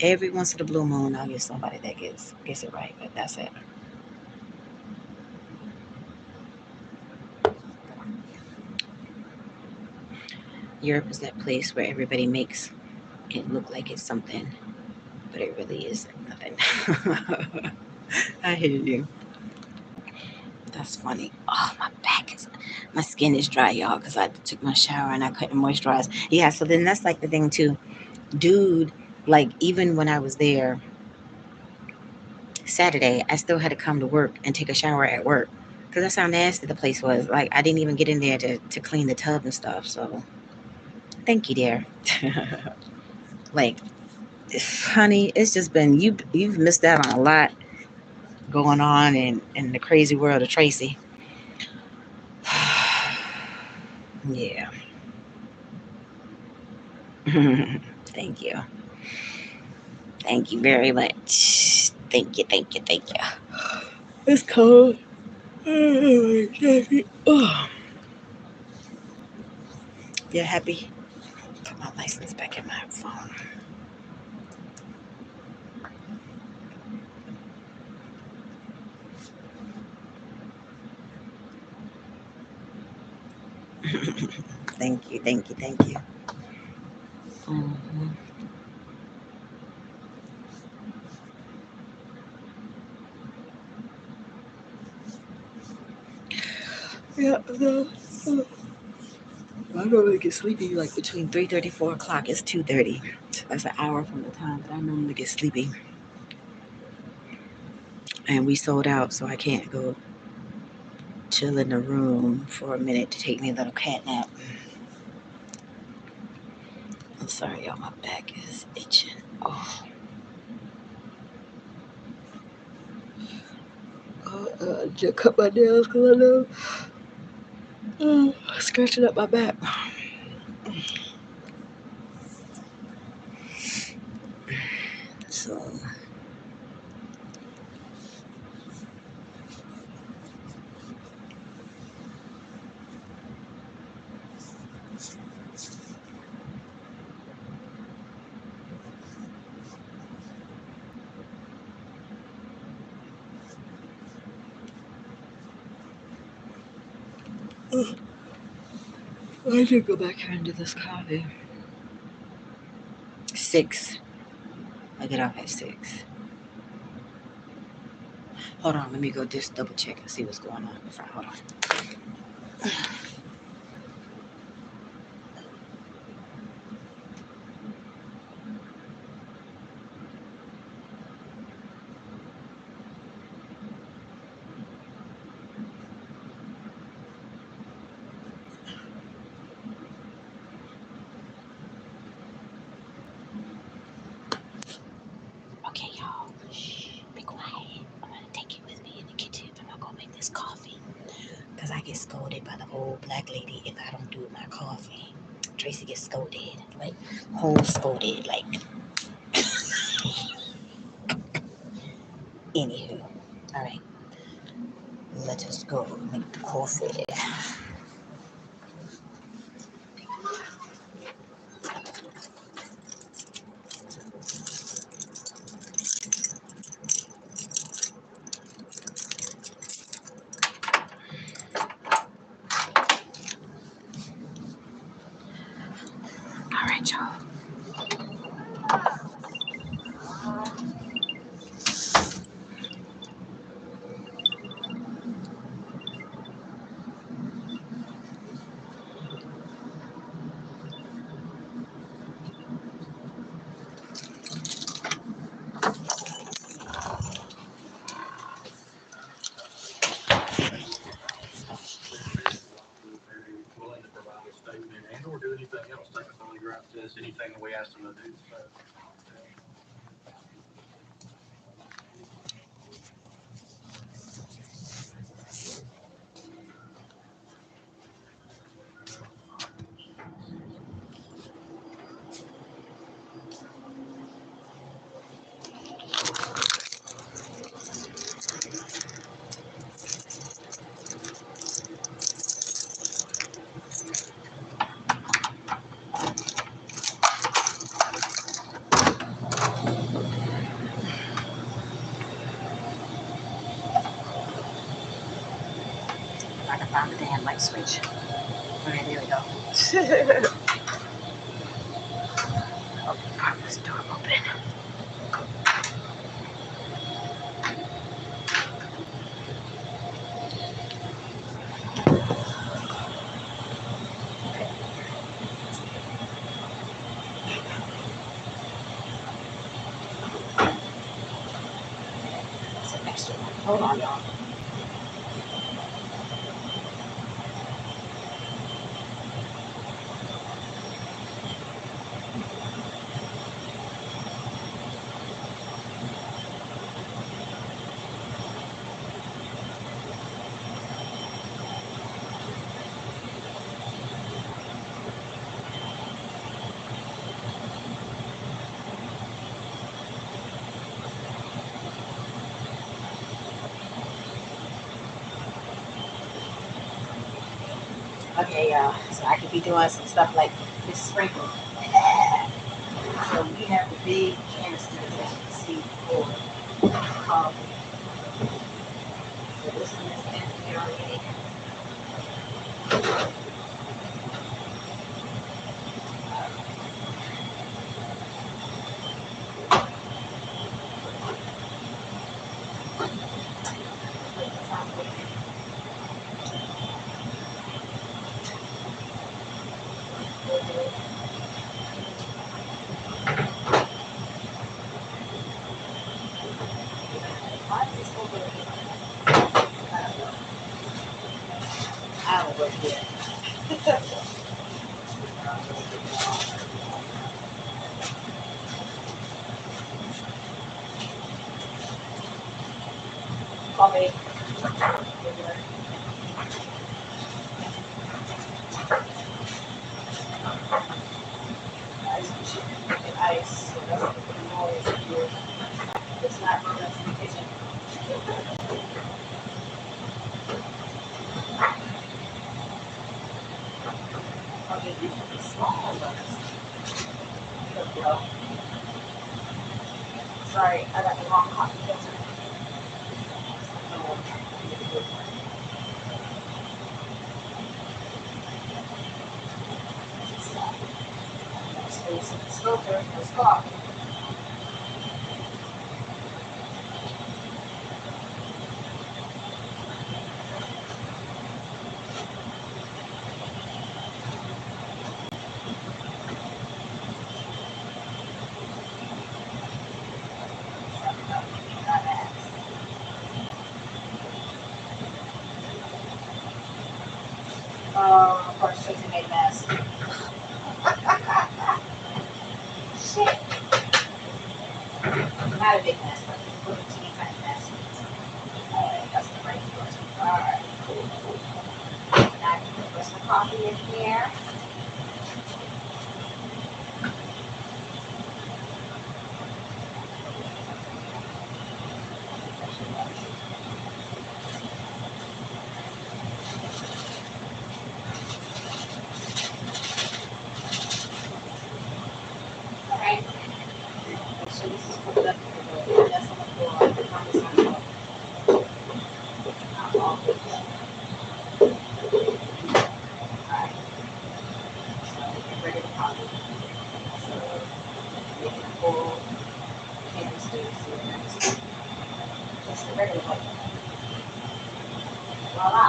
Every once in a blue moon, I'll get somebody that gets it right, but that's it. Europe is that place where everybody makes it look like it's something. but it really isn't nothing. I hear you. That's funny. Oh, my skin is dry, y'all, because I took my shower and I couldn't moisturize. Yeah, so then that's like the thing too, dude. Like even when I was there Saturday, I still had to come to work and take a shower at work because that's how nasty the place was. Like I didn't even get in there to clean the tub and stuff. So thank you, dear. Like, honey, it's just been you've missed out on a lot going on in the crazy world of Tracy. Yeah. Thank you. Thank you very much. Thank you, thank you, thank you. It's cold. Oh, you happy? Put my license back in my phone. Thank you, thank you, thank you. Hmm. Yeah, no. I normally get sleepy like between 3:30 4 o'clock. It's 2:30. That's an hour from the time that I normally get sleepy. And we sold out, so I can't go chill in the room for a minute to take me a little cat nap. I'm sorry, y'all. My back is itching. Oh, just cut my nails because I know scratching up my back. So I should go back here and do this coffee. 6. I get off at 6. Hold on, let me go just double check and see what's going on before. Hold on. Okay, y'all. Shh, be quiet. I'm gonna take you with me in the kitchen. I'm gonna go make this coffee. Because I get scolded by the old black lady if I don't do my coffee. Tracy gets scolded. Like, whole scolded. Like, anywho. Alright, let us go make the coffee. Alright, y'all. I can find the damn light switch. Okay, there we go. Oh, pop this door open. Hold on, y'all. Okay, y'all. So I could be doing some stuff like this sprinkle. So we have the big canisters as you can see for coffee. So this one is empty already. Why is this over here? I don't know what it is. Coffee. Ice machine. Ice. So that's the noise here. It's not running up in the kitchen. Okay, these are the small ones. Well, sorry, I got the wrong coffee filter. Space in this filter. Let's go. Of course, Traci made a mess. Shit. Not a big mess, but just a little teeny tiny mess. Alright, that's the right one. Alright, cool, cool. Now I can put some coffee in here. Alright. Make sure this is cooked up. That's on the floor. The coffee's on the floor. I'm all cooked up. Alright. So get ready to coffee. So making a full canister. So that's the regular way. Voila.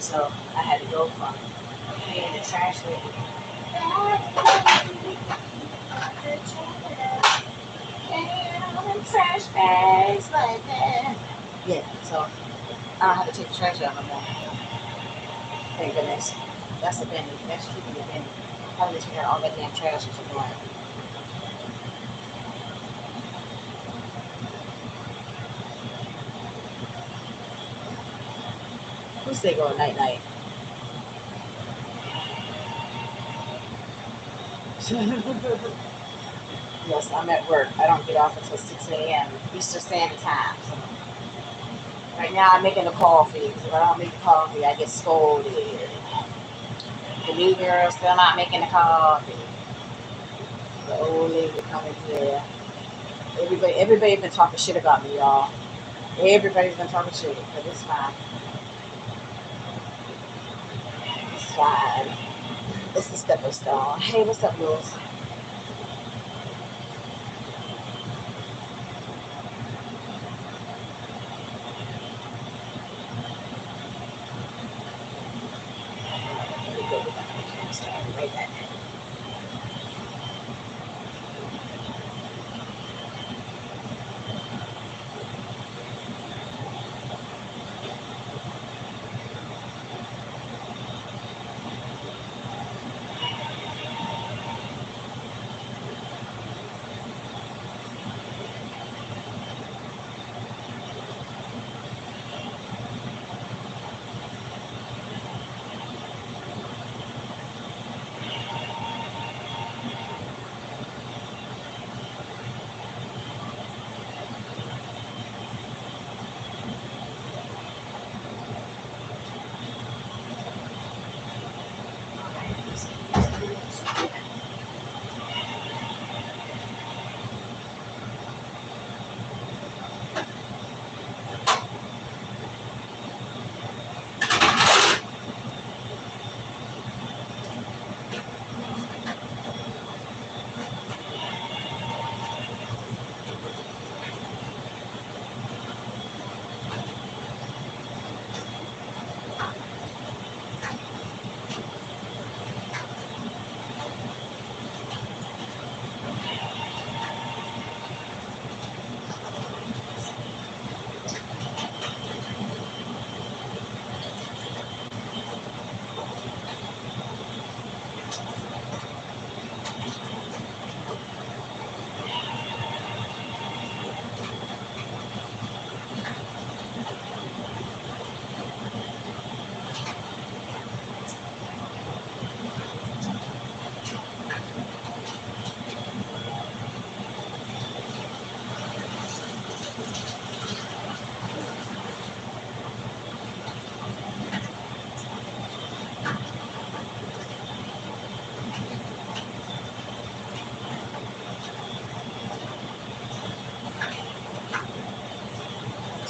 So I had to go from being the trash lady. Trash bags like that. Yeah, so I don't have to take the trash out no more. Thank goodness. That's a penny. That's keeping the penny. Having to take out all that damn trash is annoying. Who say go night night? Yes, I'm at work. I don't get off until 6 a.m. Eastern Standard Time. So right now I'm making the coffee. Because if I don't make the coffee, I get scolded. The new girl still not making the coffee. The old lady coming here. Everybody been talking shit about me, y'all. Everybody's been talking shit, but it's fine. It's fine. It's the stepping stone. Hey, what's up, Lewis? Right back.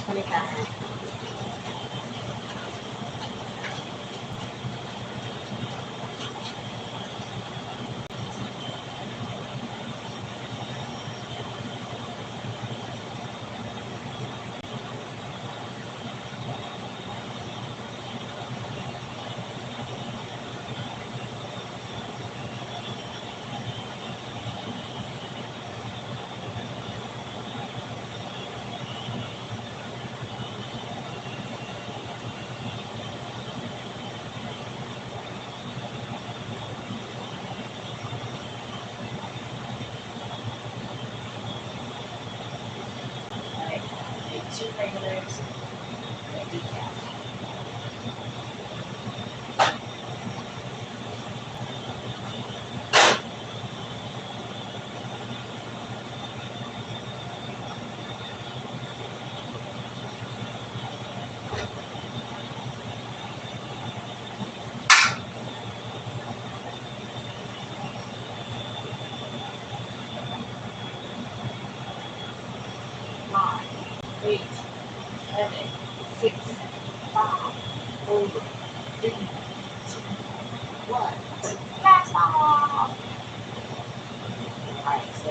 25. Alright, make 2 regulars and a decaf. Nine, 8, 7, 6, 5, 4, 3, 2, 1. Last ball. Alright, so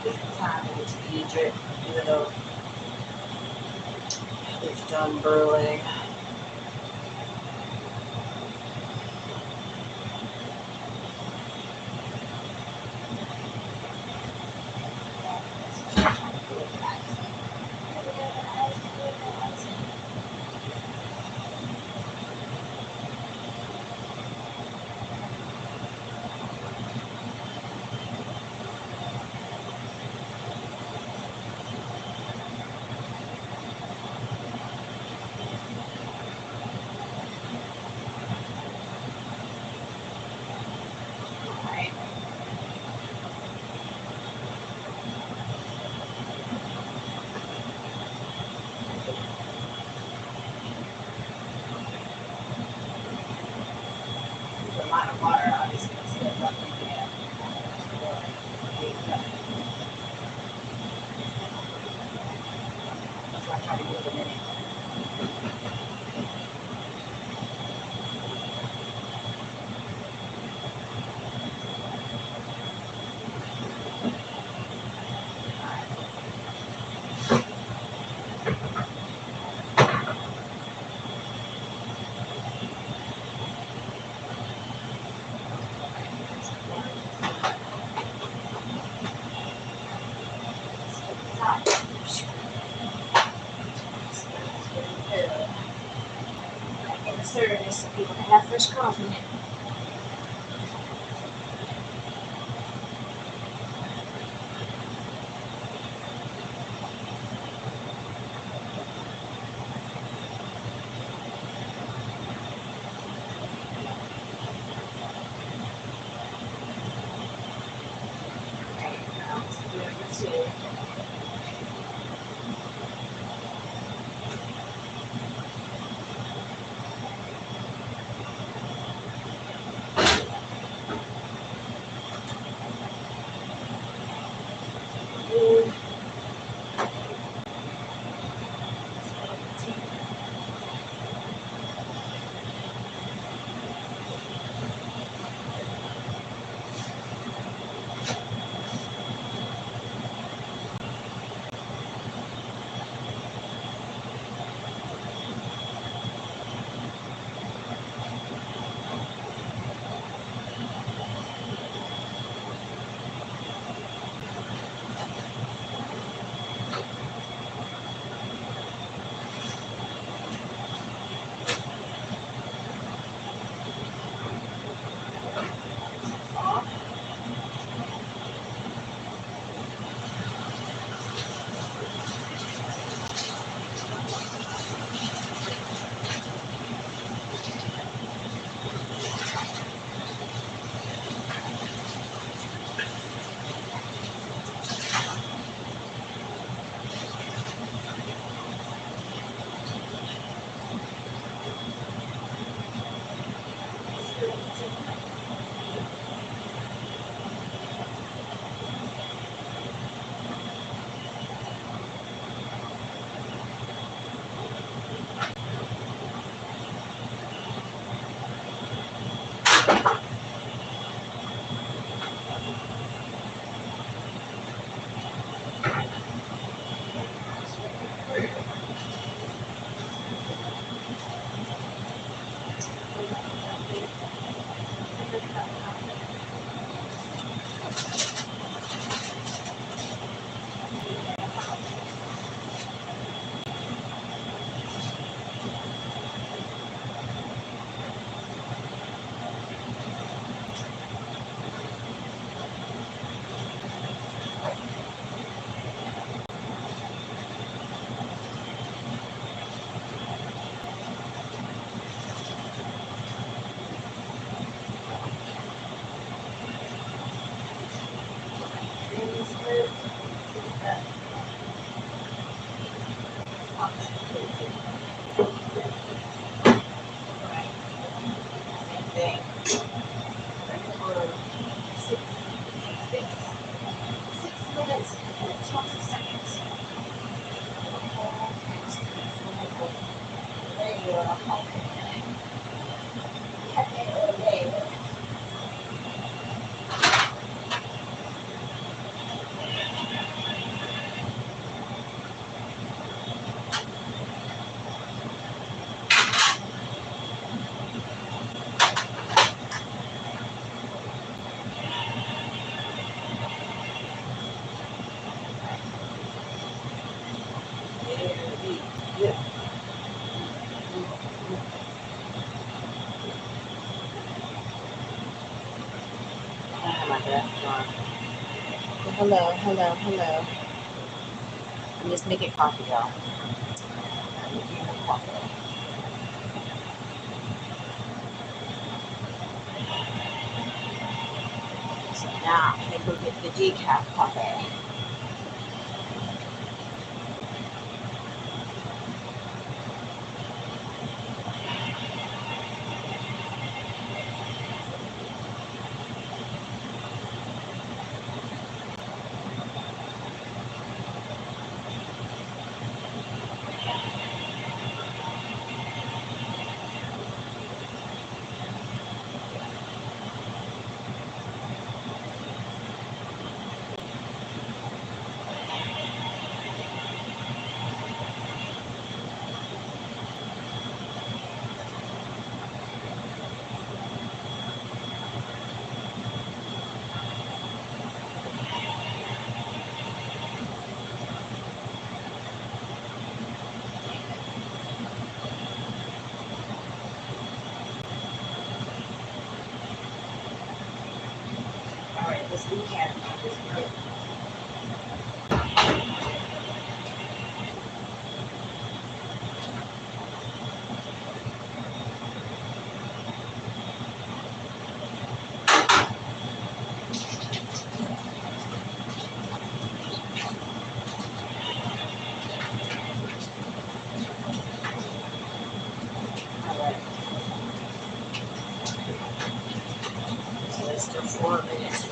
this is the time in which you drip, even though it's done brewing. So I try to give it a minute. Service so people can have fresh coffee. Hello, hello, hello. I'm just making coffee, y'all. I'm making coffee. So now I'm gonna go get the decaf coffee.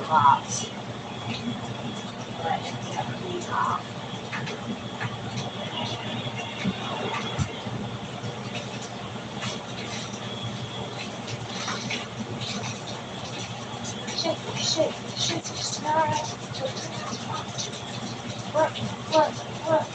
carbs. But definitely, shake, shake, shake, work, work, work.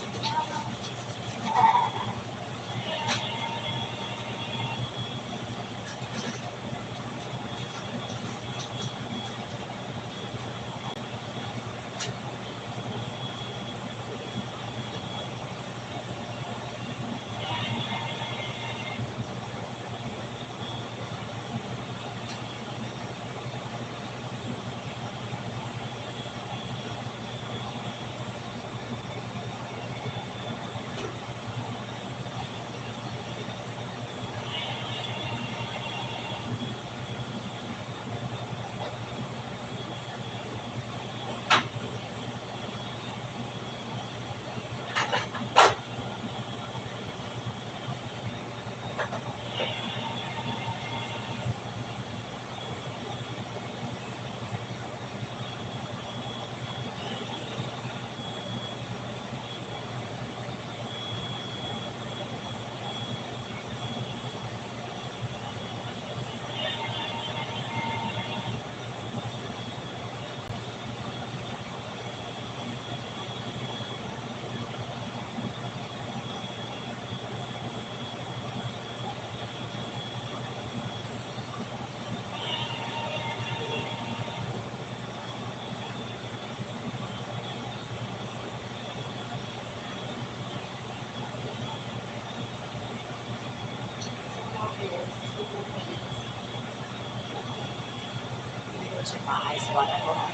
My eyes water. Hold on.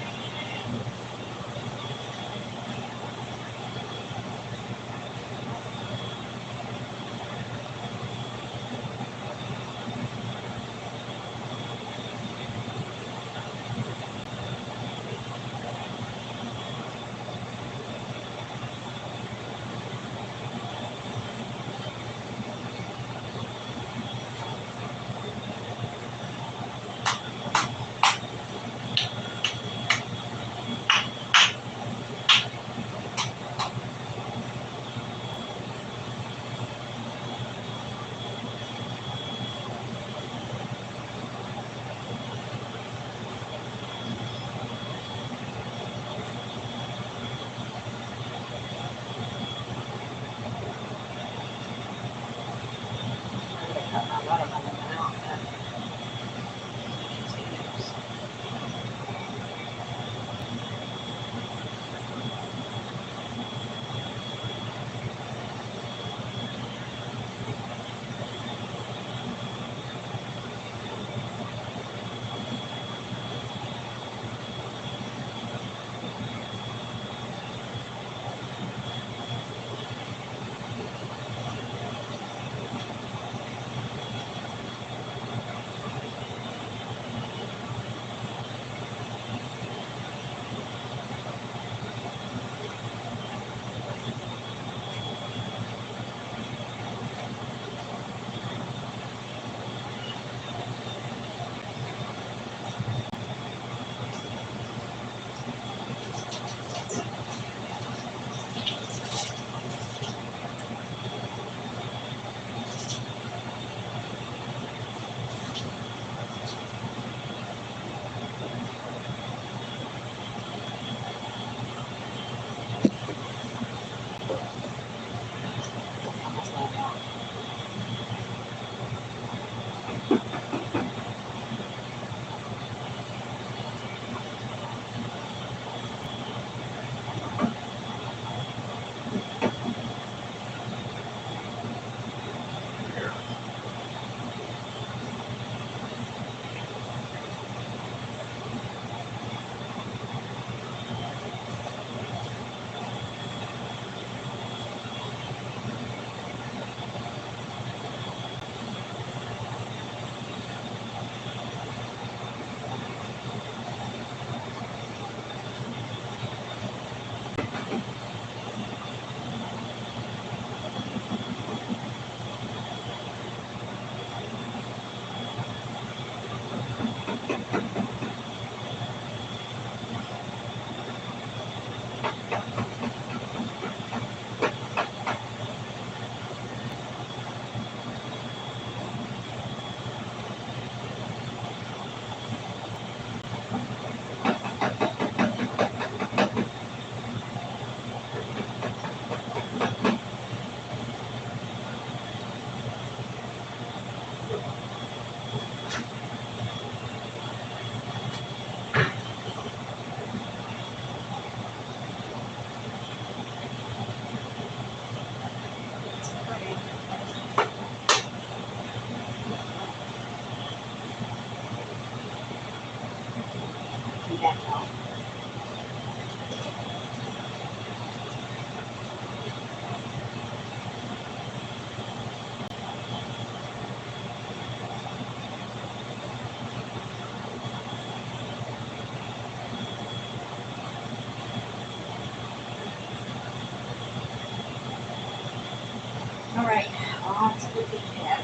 All right, on to the decaf.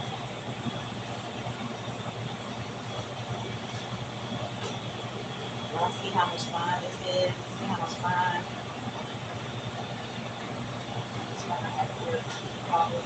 Y'all see how much fun this is? See how much fun? It's fun. I have to work. Probably.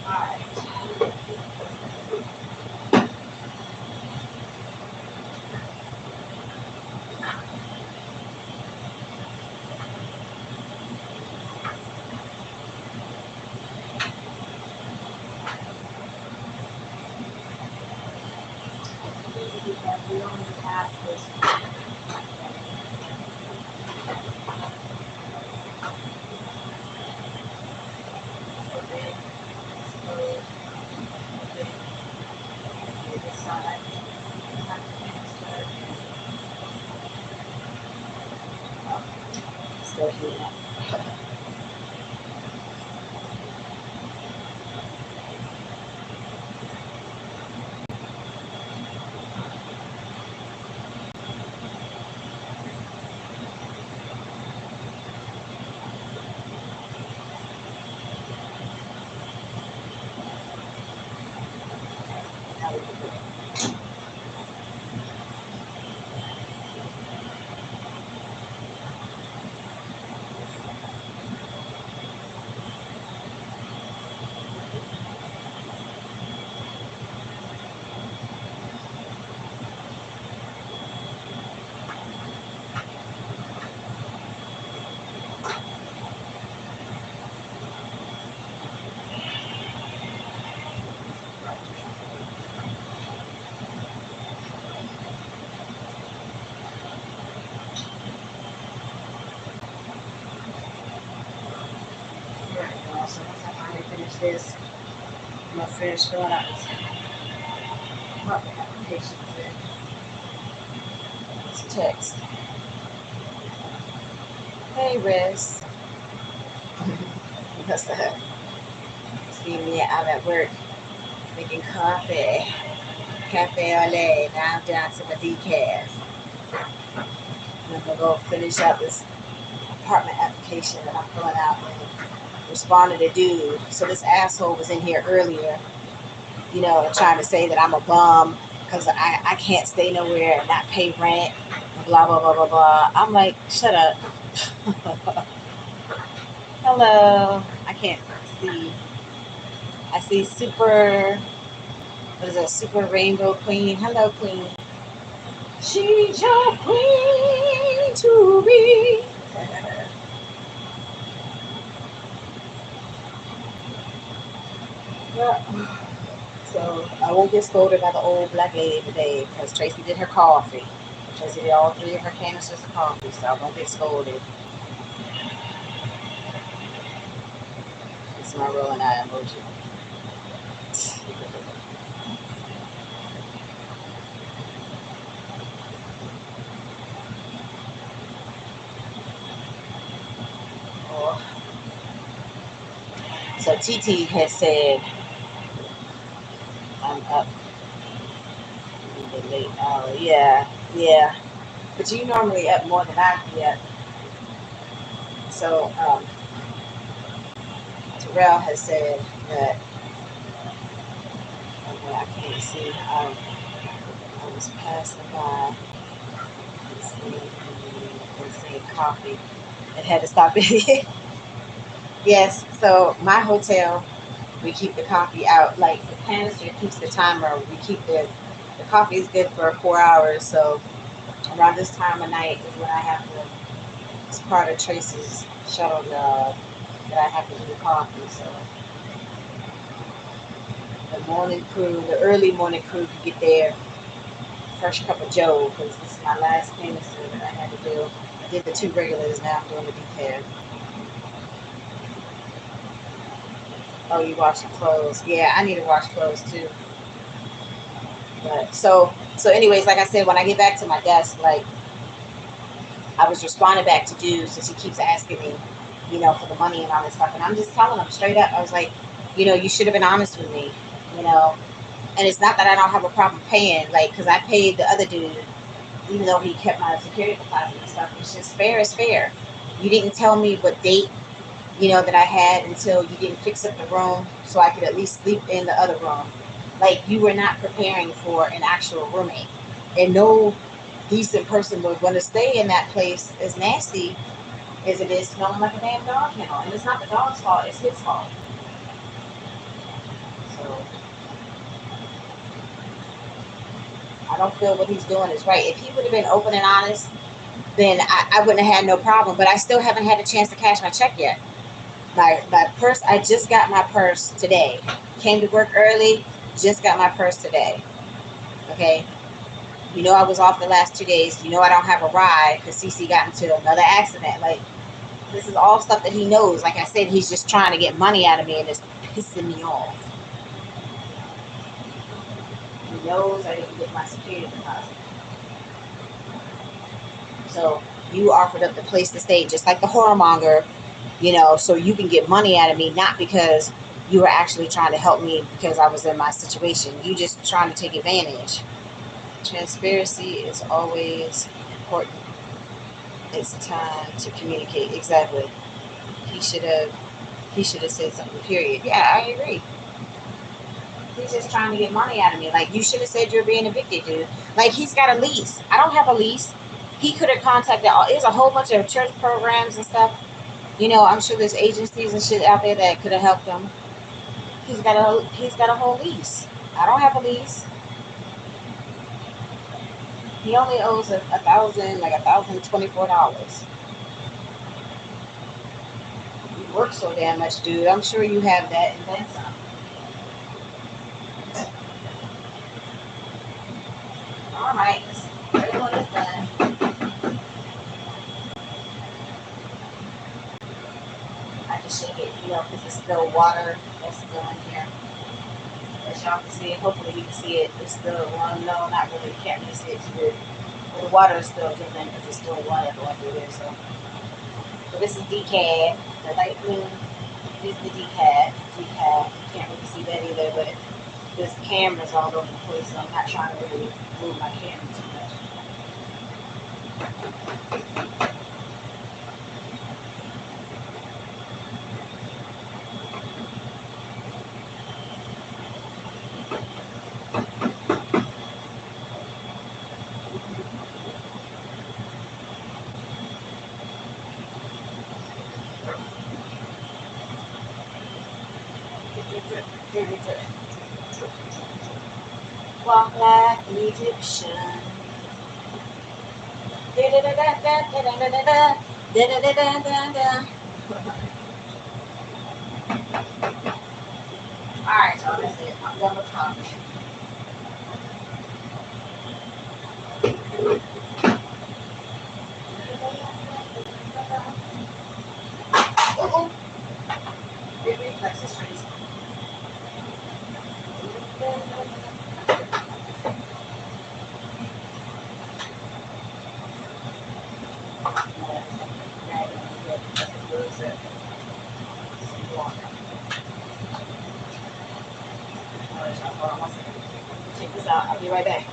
All right. We only have this. Okay. So, this side. Still doing that. Now we can do it. All right, y'all. So once I finally finish this, I'm gonna finish filling out this apartment application. This text. Hey, Riz. What's up? See me, I'm at work making coffee. Cafe au lait. Now I'm down to my decaf. And I'm gonna go finish out this apartment application that I'm filling out and responded to dude. So this asshole was in here earlier, trying to say that I'm a bum because I can't stay nowhere and not pay rent and blah blah blah blah blah. I'm like, shut up. Hello. I can't see. I see super. What is that? Super Rainbow Queen. Hello, Queen. She's your queen to be. Yeah. So I won't get scolded by the old black lady today because Tracy did her coffee. Tracy did all three of her canisters of coffee, so I won't get scolded. It's my rolling eye emoji. Oh. So TT has said I'm up in the late hour. Yeah, yeah. But you normally up more than I be up. So Terrell has said that I can't see. I was passing by and seeing coffee and had to stop it. Yes. So my hotel, we keep the coffee out. Like the canister keeps the timer. We keep the coffee is good for 4 hours. So around this time of night is when I have to It's part of Tracy's shuttle job that I have to do the coffee. So the morning crew, the early morning crew can get their fresh cup of Joe because this is my last canister that I had to do. I did the 2 regulars, now I'm doing the decaf. Oh, you wash your clothes. Yeah, I need to wash clothes too. But so anyways, like I said, when I get back to my desk, like I was responding back to dude since he keeps asking me, for the money and all this stuff. And I'm just telling him straight up, I was like, you should have been honest with me, you know. And it's not that I don't have a problem paying, like, because I paid the other dude, even though he kept my security deposit and stuff. It's just fair is fair. You didn't tell me what date, that I had until you didn't fix up the room so I could at least sleep in the other room. Like, you were not preparing for an actual roommate. And no decent person would want to stay in that place as nasty as it is smelling like a damn dog kennel. And it's not the dog's fault, it's his fault. So I don't feel what he's doing is right. If he would have been open and honest, then I wouldn't have had no problem. But I still haven't had a chance to cash my check yet. My purse, I just got my purse today. Came to work early, just got my purse today. Okay? I was off the last 2 days. I don't have a ride because CC got into another accident. Like, this is all stuff that he knows. Like I said, he's just trying to get money out of me and it's pissing me off. He knows I didn't get my security deposit. So you offered up the place to stay, just like the whoremonger, so you can get money out of me, not because you were actually trying to help me because I was in my situation. You just trying to take advantage. Transparency is always important. It's time to communicate. Exactly. He should have said something, period. Yeah, I agree. He's just trying to get money out of me. Like, you should have said you're being evicted, dude. Like, he's got a lease. I don't have a lease. He could have contacted, there's a whole bunch of church programs and stuff. I'm sure there's agencies and shit out there that could have helped him. He's got a whole lease. I don't have a lease. He only owes $1,024. You work so damn much, dude. I'm sure you have that and then some. All right, everyone is done. I just shake it, because it's still water that's still in here. As y'all can see, hopefully you can see it. It's still one. No, not really. You can't really see it too good. But the water is still dripping because it's still water going through there. So this is decaf. The light blue is the decaf. Decaf. You can't really see that either, but this camera's all over the place, so I'm not trying to really move my camera too much. Walk like an Egyptian. Alright, y'all, that's it. I'm done with talking. Big reflexes, Tracy. Check this out. I'll be right back.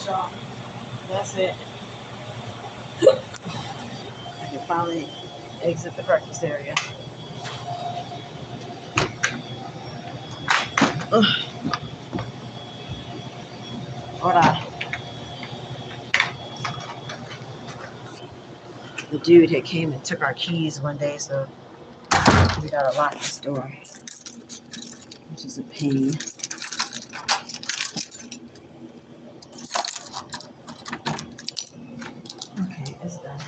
So that's it. I can finally exit the breakfast area. Ugh. Hold on. The dude had came and took our keys one day, so we gotta lock this door, which is a pain. Okay, it's done.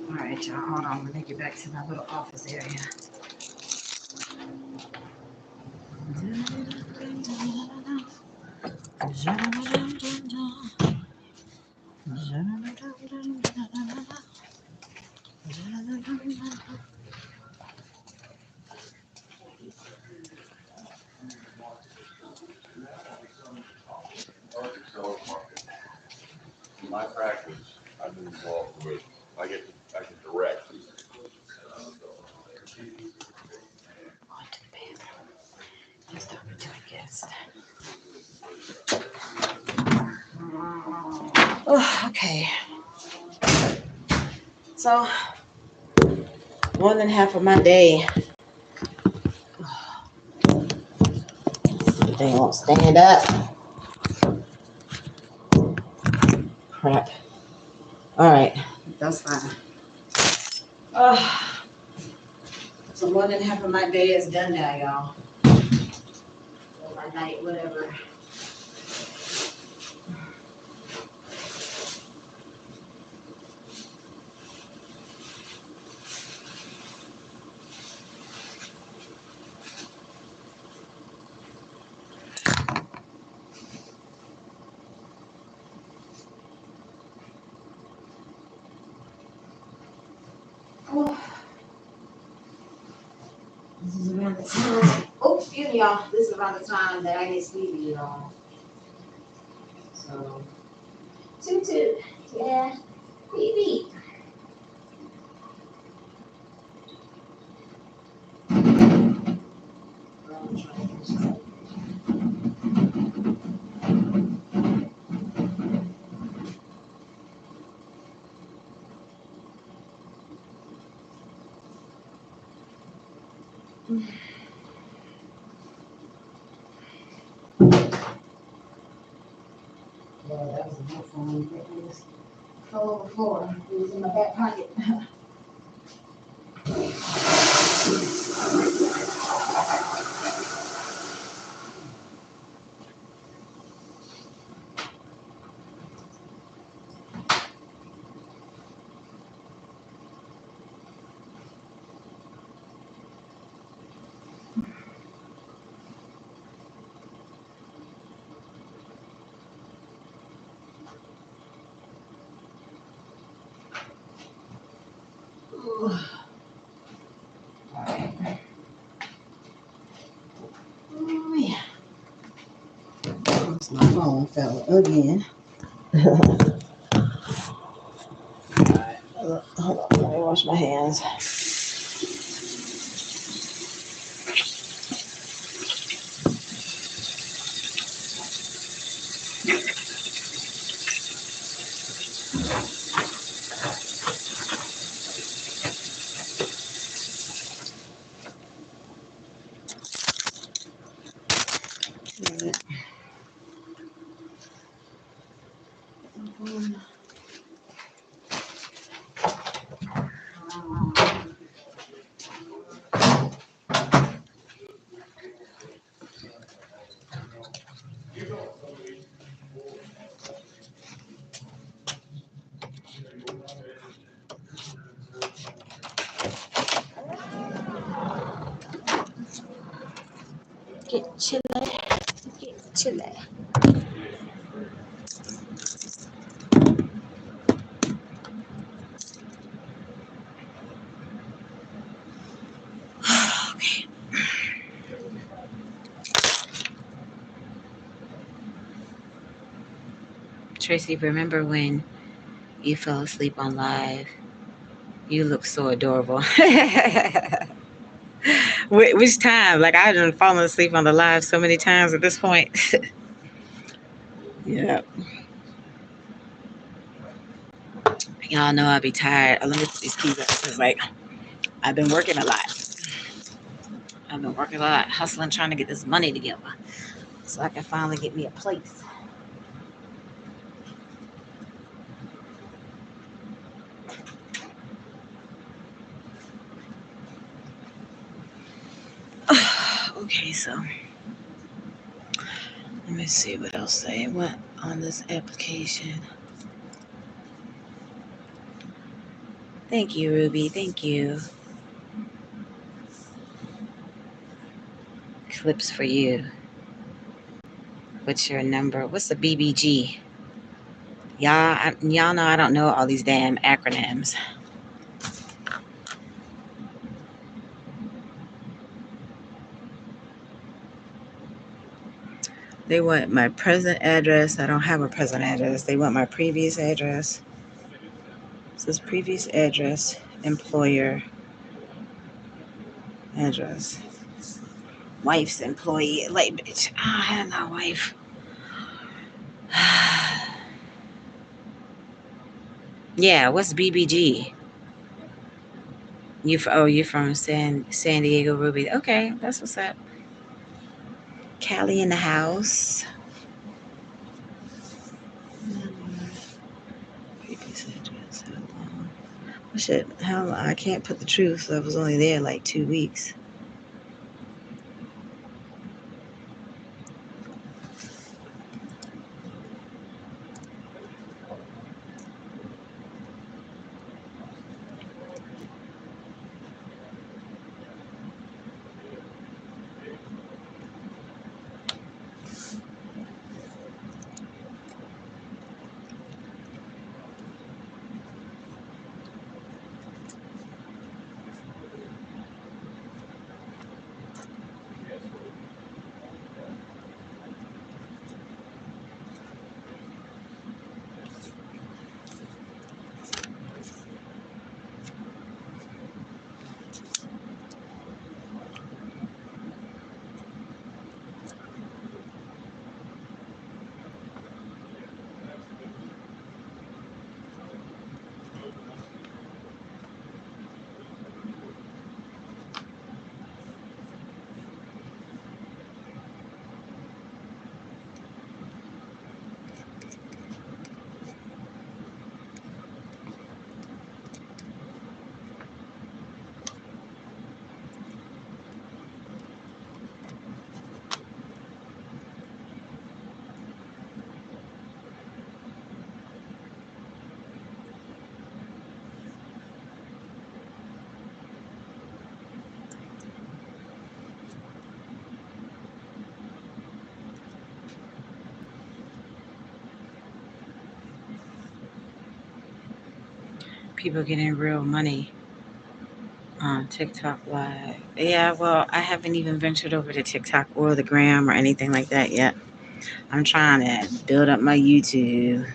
All right, y'all. Hold on. Let me get back to my little office area. In my practice, I've been involved with, I can direct. Just talking to a guest. Oh, okay. So, more than half of my day, they won't stand up. Crap. All right, that's fine. So more than half of my day is done now, y'all. Or my night, whatever. Oh, this is around the time. Oh, excuse me, y'all. This is around the time that I get sleepy, y'all. So, toot toot. Yeah, beep beep. Yeah, that was a helpful one. It was fell over the floor. It was in my back pocket. Ooh. All right. Oh, yeah. That's my phone fell again. Alright, hold on, let me wash my hands. Get chilly, get chilly. Okay. Tracy, remember when you fell asleep on live? You look so adorable. Which time? Like, I've been falling asleep on the live so many times at this point. Yeah. Y'all know I'll be tired. Let me put these keys up because, like, I've been working a lot. I've been working a lot, hustling, trying to get this money together so I can finally get me a place. Okay, so let me see what else they went on this application. Thank you, Ruby. Thank you. Clips for you. What's your number? What's the BBG? Y'all know I don't know all these damn acronyms. They want my present address. I don't have a present address. They want my previous address. It says previous address, employer address, wife's employee. Like, bitch, I have no wife. Yeah, what's BBG? You're from San Diego, Ruby. Okay, that's what's up. Callie in the house. Previous address. How long? Oh, shit, how long? I can't put the truth. I was only there like 2 weeks. People getting real money on TikTok Live. Yeah, well, I haven't even ventured over to TikTok or the Gram or anything like that yet. I'm trying to build up my YouTube.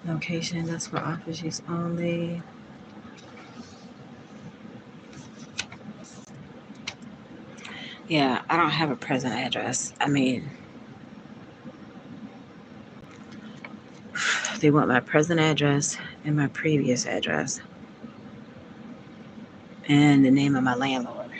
Location, that's for office use only. Yeah, I don't have a present address. I mean, They want my present address and my previous address and the name of my landlord.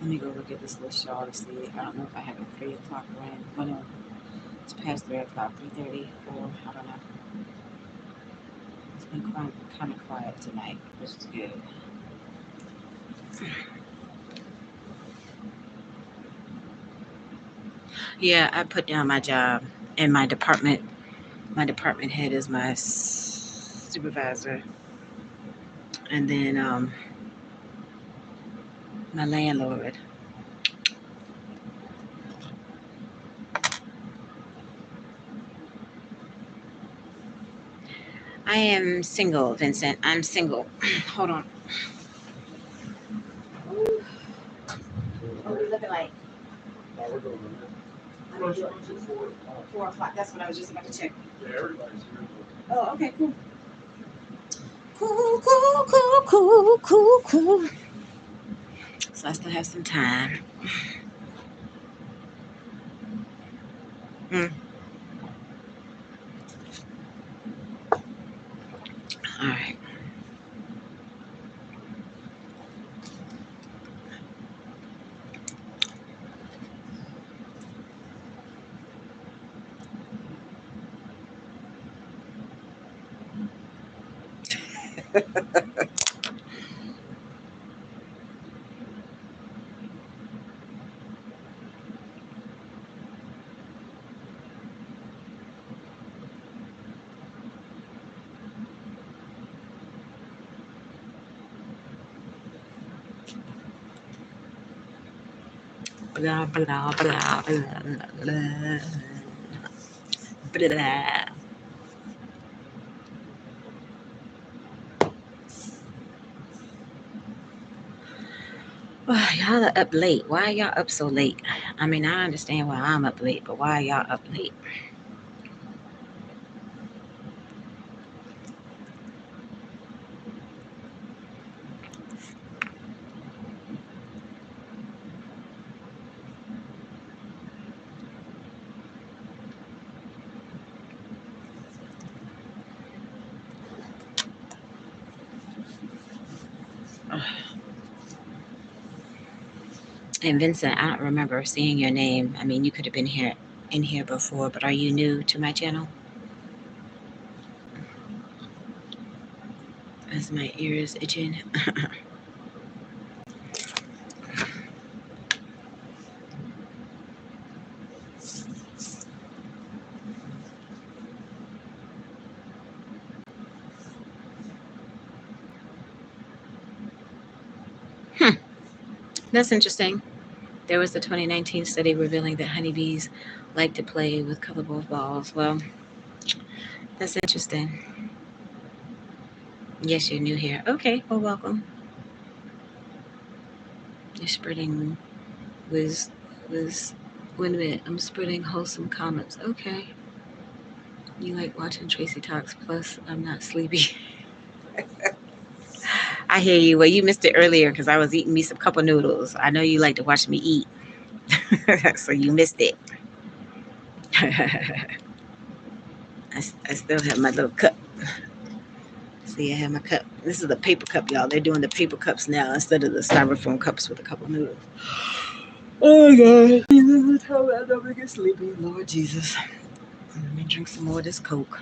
Let me go look at this list, y'all, to see. I don't know if I have a 3 o'clock one. Oh, no. It's past 3 o'clock, 3:30, 4. I don't know. It's been kind of quiet tonight, which is good. Yeah, I put down my job and my department. My department head is my supervisor. And then my landlord. I am single, Vincent. I'm single. Hold on. What are we looking like? No, we're doing it. Well, it's until 4 o'clock. 4 o'clock. That's what I was just about to check. Yeah, everybody's here. Oh, okay, cool. Cool, cool, cool, cool, cool, cool. So I still have some time. Mm. All right. Blah, blah, blah, blah, blah. Blah. Oh, y'all are up late. Why are y'all up so late? I mean, I understand why I'm up late, but why are y'all up late? And Vincent, I don't remember seeing your name. I mean, you could have been here in here before, but are you new to my channel? As my ears itching. Hmm, that's interesting. There was the 2019 study revealing that honeybees like to play with colorful balls. Well, that's interesting. Yes, you're new here. Okay, well, welcome. You're spreading with, with, wait a minute, I'm spreading wholesome comments. Okay. You like watching Tracy Talks, plus I'm not sleepy. I hear you. Well, you missed it earlier because I was eating me some cup of noodles. I know you like to watch me eat, so you missed it. I still have my little cup. See, I have my cup. This is the paper cup, y'all. They're doing the paper cups now instead of the styrofoam cups with a couple of noodles. Oh, God. Jesus, how I never get sleepy. Lord Jesus. Let me drink some more of this Coke.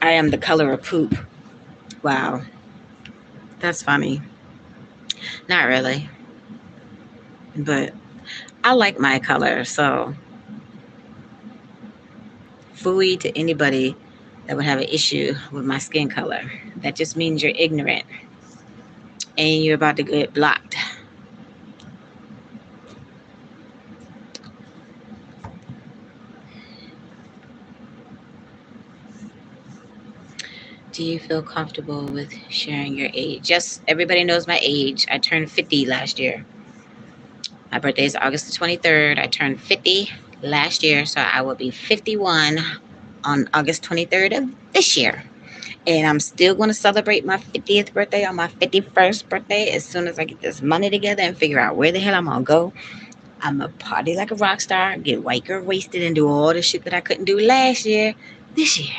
I am the color of poop. Wow. That's funny. Not really. But I like my color. So, fooey to anybody that would have an issue with my skin color. That just means you're ignorant and you're about to get blocked. Do you feel comfortable with sharing your age? Yes, everybody knows my age. I turned 50 last year. My birthday is August the 23rd. I turned 50 last year, so I will be 51 on August 23rd of this year. And I'm still going to celebrate my 50th birthday on my 51st birthday as soon as I get this money together and figure out where the hell I'm going to go. I'm a party like a rock star, get white girl wasted, and do all the shit that I couldn't do last year, this year.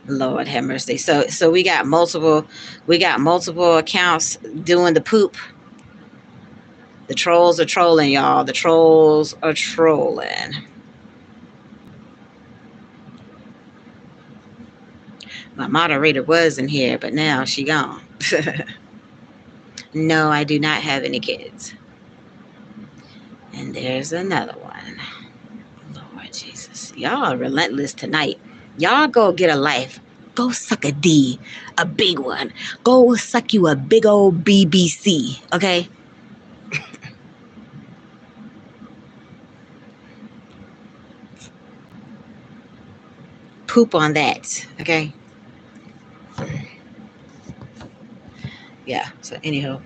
Lord have mercy. So we got multiple accounts doing the poop. The trolls are trolling, y'all. The trolls are trolling. My moderator was in here, but now she gone. No, I do not have any kids. And there's another one. Lord Jesus. Y'all are relentless tonight. Y'all go get a life. Go suck a D, a big one. Go suck you a big old BBC, okay? Poop on that, okay? Yeah, so anyhow.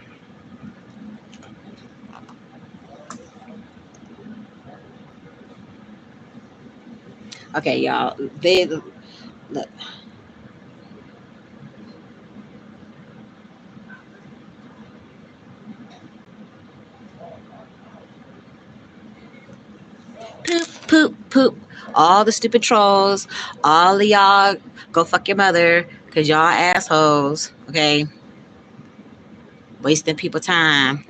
Okay, y'all. They look. Poop, poop, poop. All the stupid trolls, all of y'all go fuck your mother because y'all assholes, okay? Wasting people time.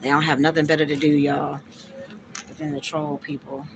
They don't have nothing better to do, y'all, than to troll people.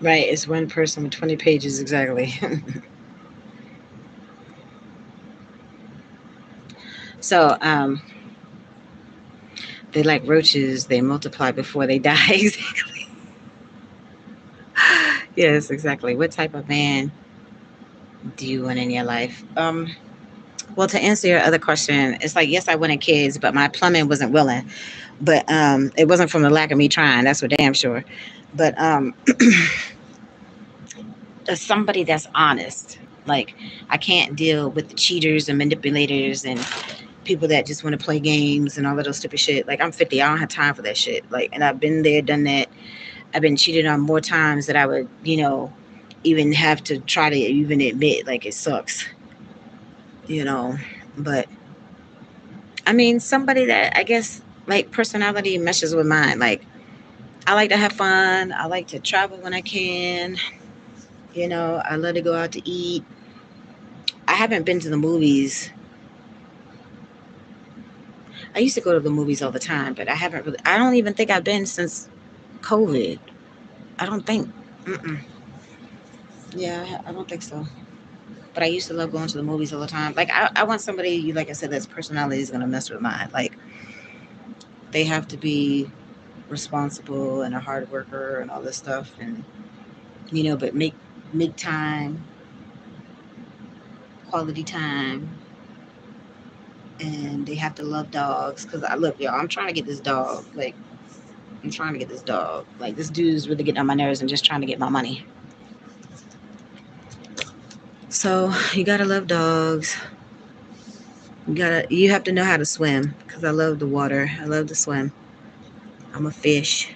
Right, it's one person with 20 pages exactly. So, they like roaches, they multiply before they die. Exactly. Yes, exactly. What type of man do you want in your life? Well, to answer your other question, it's like yes, I wanted kids, but my plumbing wasn't willing. But it wasn't from the lack of me trying. That's for damn sure. But as somebody that's honest, like I can't deal with the cheaters and manipulators and people that just want to play games and all of those stupid shit. Like I'm 50, I don't have time for that shit. Like, and I've been there, done that. I've been cheated on more times that I would, even have to try to even admit. Like it sucks, you know. But I mean, somebody that I guess like personality meshes with mine. Like I like to have fun. I like to travel when I can. I love to go out to eat. I haven't been to the movies. I used to go to the movies all the time, but I haven't really. I don't even think I've been since COVID. I don't think. Mm-mm. Yeah, I don't think so. But I used to love going to the movies all the time. Like I want somebody, like I said, that's personality is gonna mess with mine. Like they have to be responsible and a hard worker and all this stuff, and but make time, quality time, and they have to love dogs. Cause I look, y'all, I'm trying to get this dog. Like I'm trying to get this dog. Like this dude's really getting on my nerves and just trying to get my money. So you gotta love dogs. You have to know how to swim because I love the water. I love to swim. I'm a fish.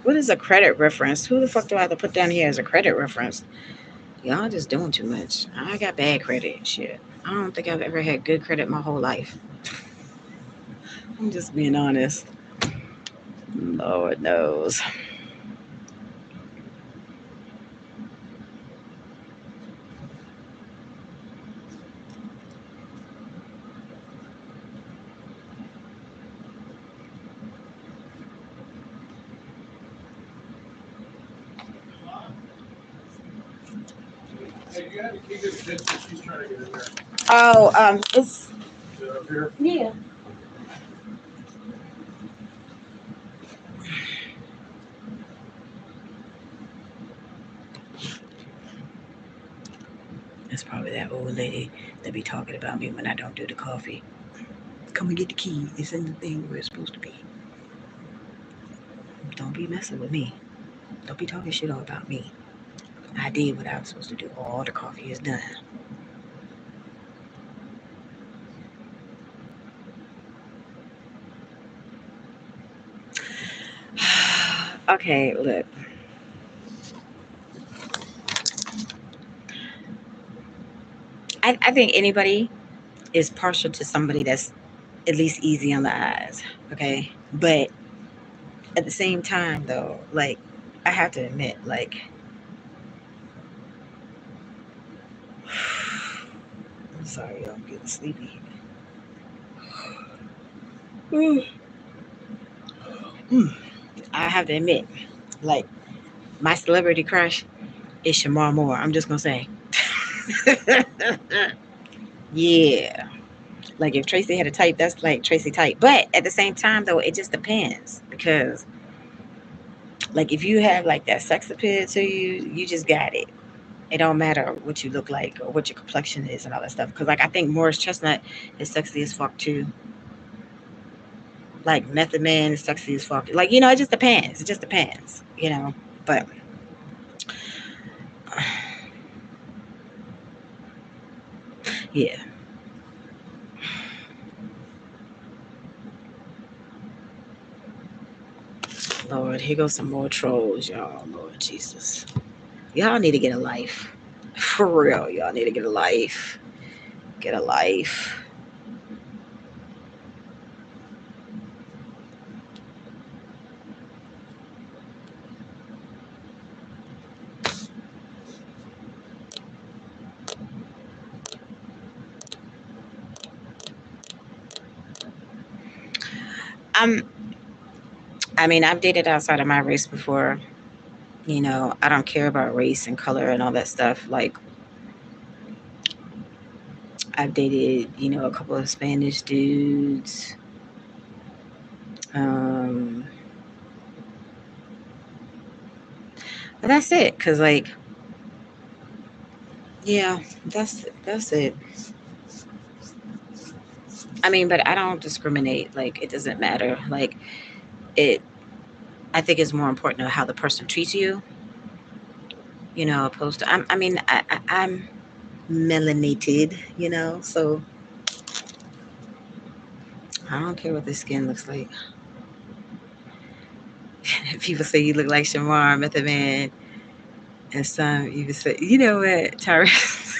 What is a credit reference? Who the fuck do I have to put down here as a credit reference? Y'all just doing too much. I got bad credit. Shit. I don't think I've ever had good credit my whole life. I'm just being honest. Lord knows. Hey, you have a key to the kitchen. She's trying to get in there. Oh, it's Is it up here? yeah. It's probably that old lady that be talking about me when I don't do the coffee. Come and get the key. It's in the thing where it's supposed to be. Don't be messing with me. Don't be talking shit all about me. I did what I was supposed to do. All the coffee is done. Okay, look. I think anybody is partial to somebody that's at least easy on the eyes. Okay. But at the same time, though, like, I have to admit, like, I'm sorry, I'm getting sleepy. Mm. I have to admit, like, my celebrity crush is Shamar Moore. I'm just going to say. Yeah. Like, if Tracy had a type, that's like Tracy type. But at the same time, though, it just depends. Because, like, if you have, like, that sex appeal to you, you just got it. It don't matter what you look like or what your complexion is and all that stuff. Because, like, I think Morris Chestnut is sexy as fuck, too. Like, Method Man is sexy as fuck. Like, it just depends. It just depends. But, yeah. Lord, here goes some more trolls, y'all. Lord Jesus. Y'all need to get a life. For real, y'all need to get a life. Get a life. Um, I mean, I've dated outside of my race before. You know, I don't care about race and color and all that stuff. Like, I've dated, a couple of Spanish dudes. Um, but that's it. Cause like, yeah, that's it. I mean, but I don't discriminate. Like, it doesn't matter. Like, it. I think it's more important to how the person treats you. Opposed to I mean, I'm melanated. So I don't care what the skin looks like. People say you look like Shamar, Method Man, and some even say, you know what, Tyrese,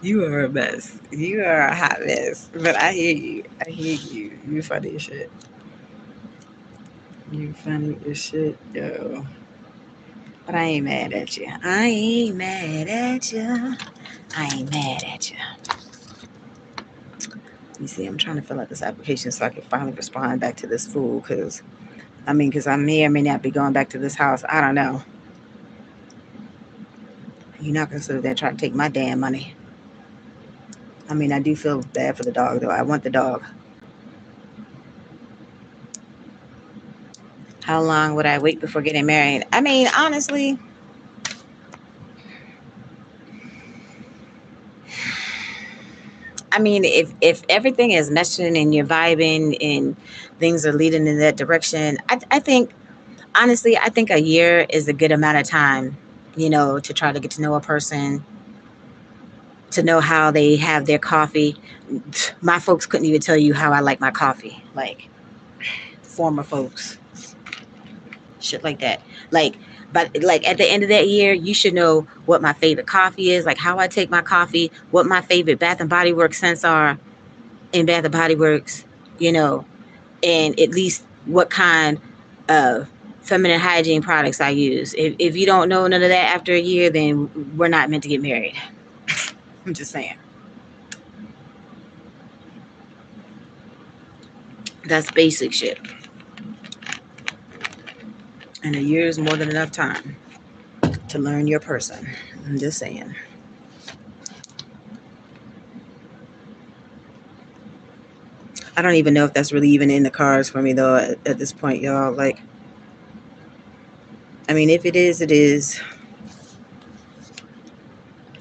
you are a mess. You are a hot mess. But I hear you. I hear you. You funny as shit. You funny as shit, yo. But I ain't mad at you. I ain't mad at you. I ain't mad at you. You see, I'm trying to fill out this application so I can finally respond back to this fool. Because I may or may not be going back to this house. I don't know. You're not going to sit there and try to take my damn money. I mean, I do feel bad for the dog, though. I want the dog. How long would I wait before getting married? I mean, honestly, I mean, if everything is meshing and you're vibing and things are leading in that direction, I think honestly, I think a year is a good amount of time, to try to get to know a person, to know how they have their coffee. My folks couldn't even tell you how I like my coffee, like former folks, shit like that. Like, but like at the end of that year, you should know what my favorite coffee is, like how I take my coffee, what my favorite Bath and Body Works scents are in Bath and Body Works, you know, and at least what kind of feminine hygiene products I use. If you don't know none of that after a year, then we're not meant to get married. I'm just saying. That's basic shit. And a year is more than enough time to learn your person. I'm just saying. I don't even know if that's really even in the cards for me though at this point, y'all. Like, I mean, if it is, it is.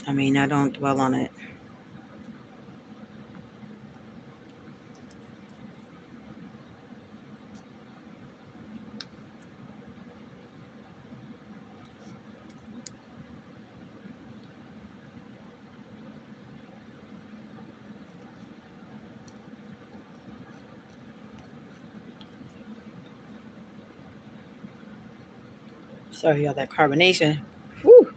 I mean, I don't dwell on it. Sorry, y'all, that carbonation. Whew.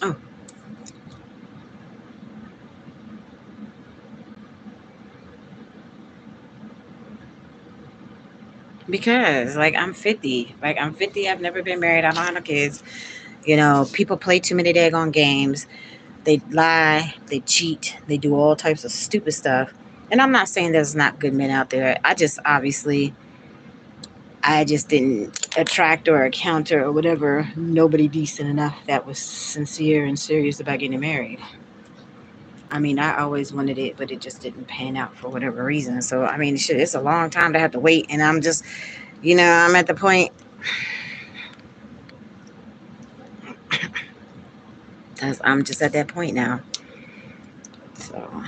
Oh, because like I'm 50. Like I'm 50. I've never been married. I don't have no kids. People play too many daggone games. They lie. They cheat. They do all types of stupid stuff. And I'm not saying there's not good men out there. I just didn't attract or encounter or whatever nobody decent enough that was sincere and serious about getting married. I mean, I always wanted it, but it just didn't pan out for whatever reason. So, I mean, shit, it's a long time to have to wait. And I'm just, I'm at the point, I'm just at that point now. So,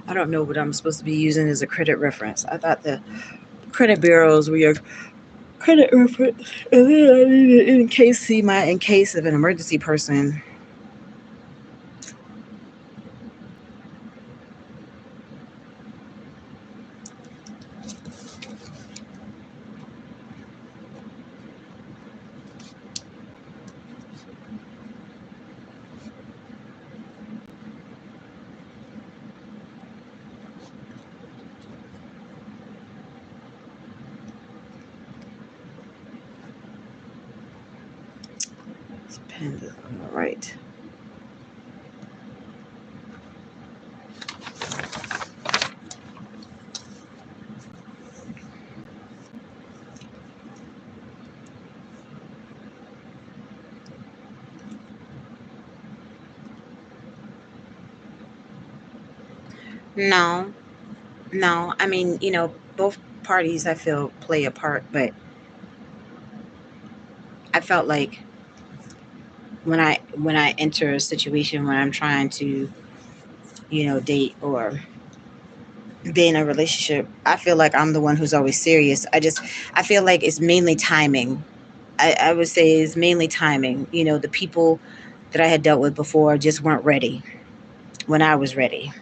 I don't know what I'm supposed to be using as a credit reference. I thought the credit bureaus were your credit reference, and then I needed in case see my in case of an emergency person. This pen is on the right. No, no. I mean, both parties I feel play a part, but I felt like when I enter a situation where I'm trying to, date or be in a relationship, I feel like I'm the one who's always serious. I feel like it's mainly timing. I would say it's mainly timing. The people that I had dealt with before just weren't ready when I was ready.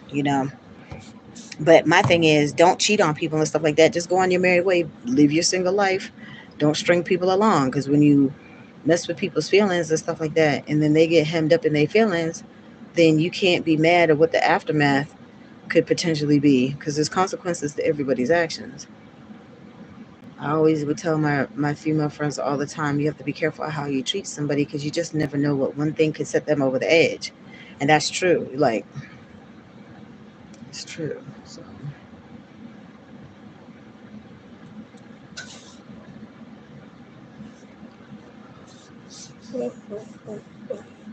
But my thing is, don't cheat on people and stuff like that. Just go on your merry way, live your single life. Don't string people along, because when you mess with people's feelings and stuff like that, and then they get hemmed up in their feelings, then you can't be mad at what the aftermath could potentially be, because there's consequences to everybody's actions. I always would tell my female friends all the time, you have to be careful how you treat somebody, because you just never know what one thing could set them over the edge. And that's true. Like, it's true. So,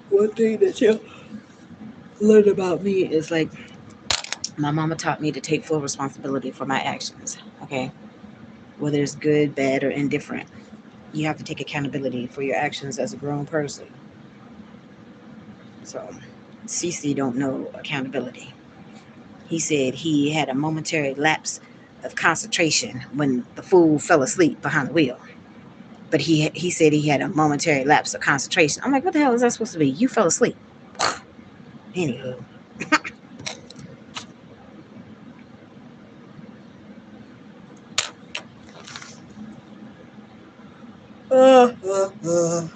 one thing that you learn about me is like, my mama taught me to take full responsibility for my actions. Okay. Whether it's good, bad, or indifferent, you have to take accountability for your actions as a grown person. So, Cece don't know accountability. He said he had a momentary lapse of concentration when the fool fell asleep behind the wheel. But he said he had a momentary lapse of concentration. I'm like, what the hell is that supposed to be? You fell asleep. Anywho. Uh, uh, uh.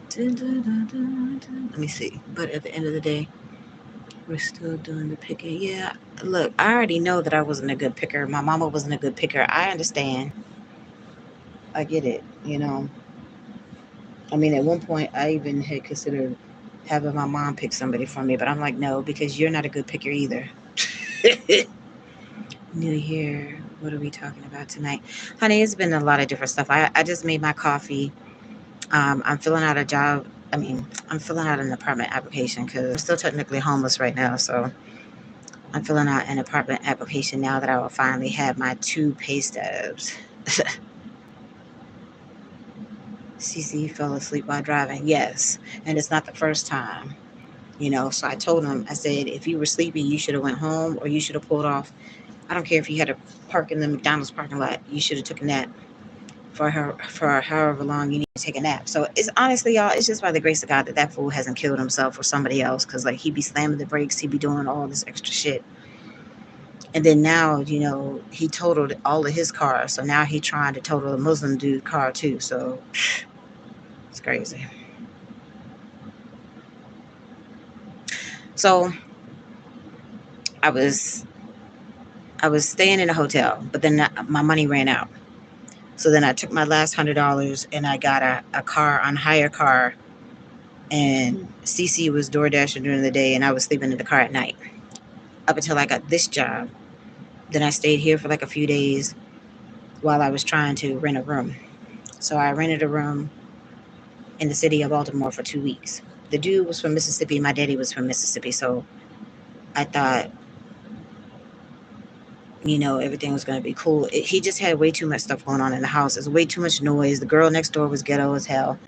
Dun, dun, dun, dun, dun. Let me see. But at the end of the day, we're still doing the picking. Yeah, look, I already know that I wasn't a good picker. My mama wasn't a good picker. I understand. I get it. I mean, at one point, I even had considered having my mom pick somebody for me, but I'm like, no, because you're not a good picker either. New Year. What are we talking about tonight? Honey, it's been a lot of different stuff. I just made my coffee. I'm filling out a job. I mean, I'm filling out an apartment application because I'm still technically homeless right now. So I'm filling out an apartment application now that I will finally have my two pay stubs. CC fell asleep while driving. Yes. And it's not the first time. So I told him, I said, if you were sleepy, you should have went home, or you should have pulled off. I don't care if you had to park in the McDonald's parking lot. You should have took a nap for however long you need to take a nap. So it's honestly, y'all, it's just by the grace of God that that fool hasn't killed himself or somebody else, because like he be slamming the brakes, he be doing all this extra shit. And then now, he totaled all of his cars. So now he trying to total a Muslim dude car too. So it's crazy. So I was I was staying in a hotel, but then my money ran out. So then I took my last $100 and I got a car on hire car. And CC was door dashing during the day, and I was sleeping in the car at night up until I got this job. Then I stayed here for like a few days while I was trying to rent a room. So I rented a room in the city of Baltimore for 2 weeks. The dude was from Mississippi. My daddy was from Mississippi. So I thought, Everything was going to be cool. He just had way too much stuff going on in the house. There's way too much noise. The girl next door was ghetto as hell.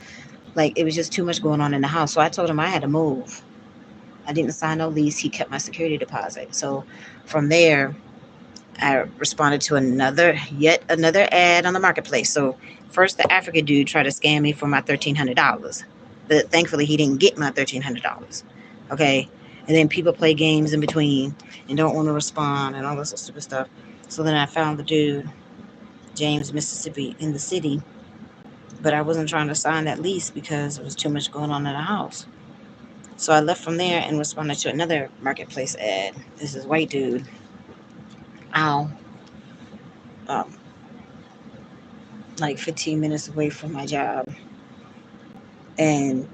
Like, it was just too much going on in the house. So I told him I had to move. I didn't sign no lease. He kept my security deposit. So from there, I responded to yet another ad on the marketplace. So first, the African dude tried to scam me for my $1,300, but thankfully he didn't get my $1,300. Okay, and then people play games in between and don't want to respond and all this stupid stuff. So then I found the dude, James, Mississippi, in the city, but I wasn't trying to sign that lease because there was too much going on in the house. So I left from there and responded to another marketplace ad. This is white dude. Ow. Um, like 15 minutes away from my job. And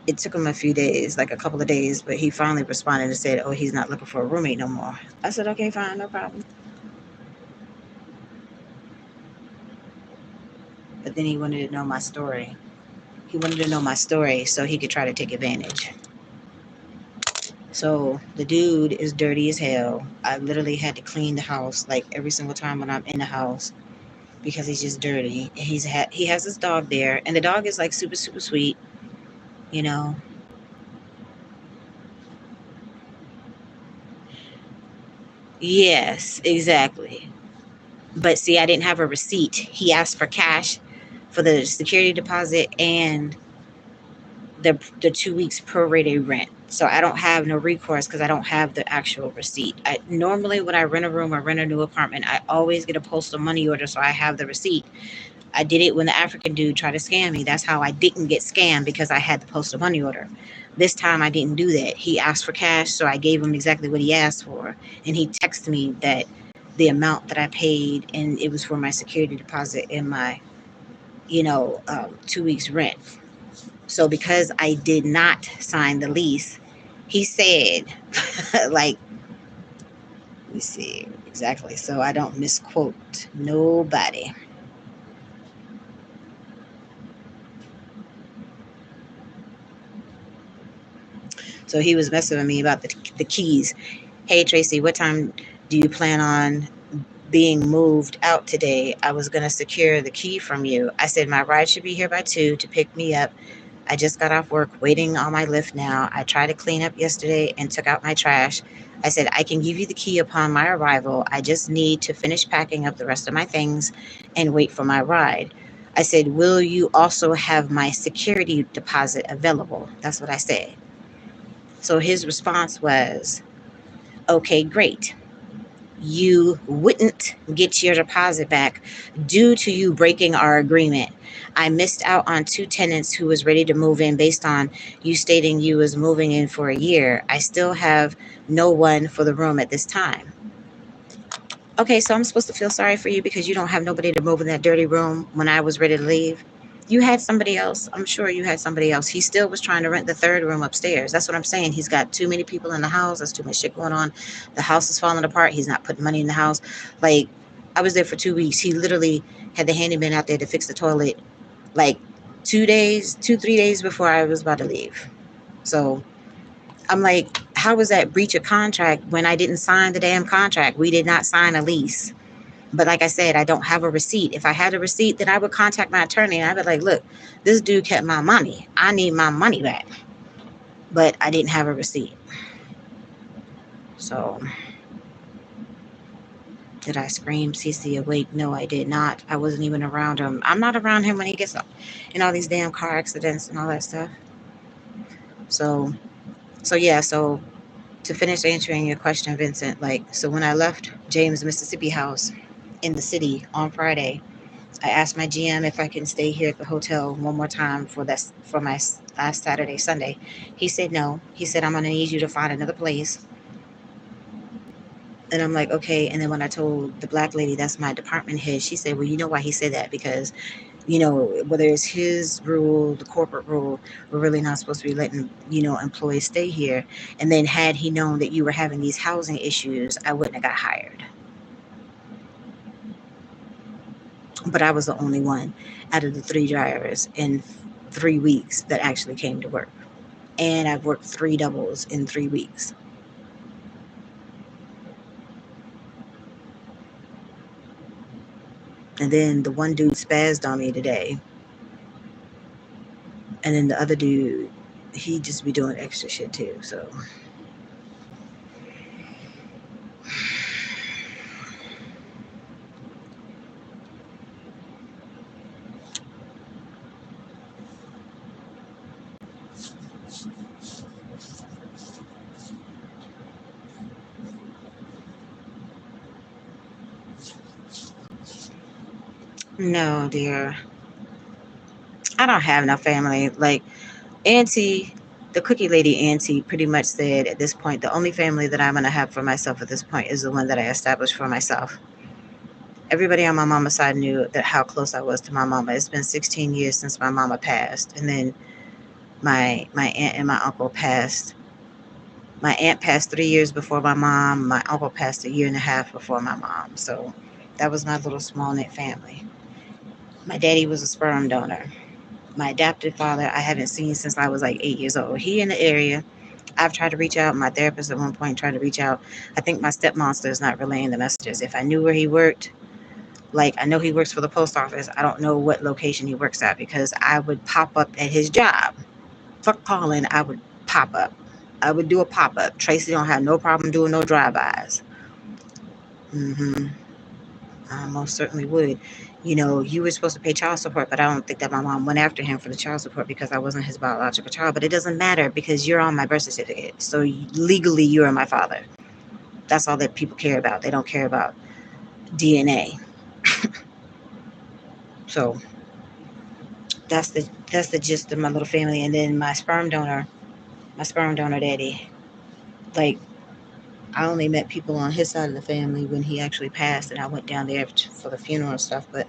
it took him a few days, like a couple of days, but he finally responded and said, "Oh, he's not looking for a roommate no more." I said, "Okay, fine, no problem." But then he wanted to know my story. He wanted to know my story so he could try to take advantage. So the dude is dirty as hell. I literally had to clean the house like every single time when I'm in the house because he's just dirty. He has this dog there, and the dog is like super super sweet, you know. Yes, exactly. But see, I didn't have a receipt. He asked for cash for the security deposit and the 2 weeks prorated rent. So I don't have no recourse because I don't have the actual receipt. I normally when I rent a room or rent a new apartment, I always get a postal money order so I have the receipt. I did it when the African dude tried to scam me. That's how I didn't get scammed because I had the postal money order. This time I didn't do that. He asked for cash, so I gave him exactly what he asked for, and he texted me that the amount that I paid, and it was for my security deposit and my 2 weeks rent. So because I did not sign the lease, he said, like, let me see exactly so I don't misquote nobody. So he was messing with me about the keys. "Hey, Tracy, what time do you plan on being moved out today? I was going to secure the key from you." I said, "My ride should be here by 2 to pick me up. I just got off work waiting on my lift now. I tried to clean up yesterday and took out my trash." I said, "I can give you the key upon my arrival. I just need to finish packing up the rest of my things and wait for my ride." I said, "Will you also have my security deposit available?" That's what I said. So his response was, "Okay, great. You wouldn't get your deposit back due to you breaking our agreement. I missed out on 2 tenants who was ready to move in based on you stating you was moving in for a year. I still have no one for the room at this time." Okay, so I'm supposed to feel sorry for you because you don't have nobody to move in that dirty room when I was ready to leave? You had somebody else. I'm sure you had somebody else. He still was trying to rent the third room upstairs. That's what I'm saying. He's got too many people in the house. There's too much shit going on. The house is falling apart. He's not putting money in the house. Like, I was there for 2 weeks. He literally had the handyman out there to fix the toilet like 2 days, 3 days before I was about to leave. So I'm like, how was that breach of contract when I didn't sign the damn contract? We did not sign a lease. But like I said, I don't have a receipt. If I had a receipt, then I would contact my attorney and I'd be like, "Look, this dude kept my money. I need my money back." But I didn't have a receipt. So did I scream CC awake? No, I did not. I wasn't even around him. I'm not around him when he gets in all these damn car accidents and all that stuff. So yeah, so to finish answering your question, Vincent, like, so when I left James, Mississippi house in the city on Friday, I asked my GM if I can stay here at the hotel one more time for my last Saturday, Sunday. He said no. He said, "I'm gonna need you to find another place." And I'm like, "Okay." And then when I told the black lady that's my department head, she said, "Well, you know why he said that? Because whether it's his rule, the corporate rule, we're really not supposed to be letting employees stay here. And then had he known that you were having these housing issues, I wouldn't have got hired." But I was the only one out of the 3 drivers in 3 weeks that actually came to work. And I've worked 3 doubles in 3 weeks. And then the one dude spazzed on me today. And then the other dude, he just be doing extra shit too. So no, dear. I don't have no family. Like Auntie, the cookie lady Auntie pretty much said at this point, the only family that I'm gonna have for myself at this point is the one that I established for myself. Everybody on my mama's side knew that how close I was to my mama. It's been 16 years since my mama passed, and then my aunt and my uncle passed. My aunt passed 3 years before my mom. My uncle passed a year and a half before my mom. So that was my little small knit family. My daddy was a sperm donor. My adopted father, I haven't seen since I was like 8 years old. He in the area. I've tried to reach out. My therapist at one point tried to reach out. I think my stepmonster is not relaying the messages. If I knew where he worked, like I know he works for the post office. I don't know what location he works at because I would pop up at his job. Fuck calling, I would pop up. I would do a pop up. Tracy don't have no problem doing no drive-bys. Mm-hmm. I most certainly would. You know, you were supposed to pay child support, but I don't think that my mom went after him for the child support because I wasn't his biological child. But it doesn't matter because you're on my birth certificate. So legally, you are my father. That's all that people care about. They don't care about DNA. So that's the gist of my little family. And then my sperm donor daddy. Like I only met people on his side of the family when he actually passed, and I went down there for the funeral and stuff. But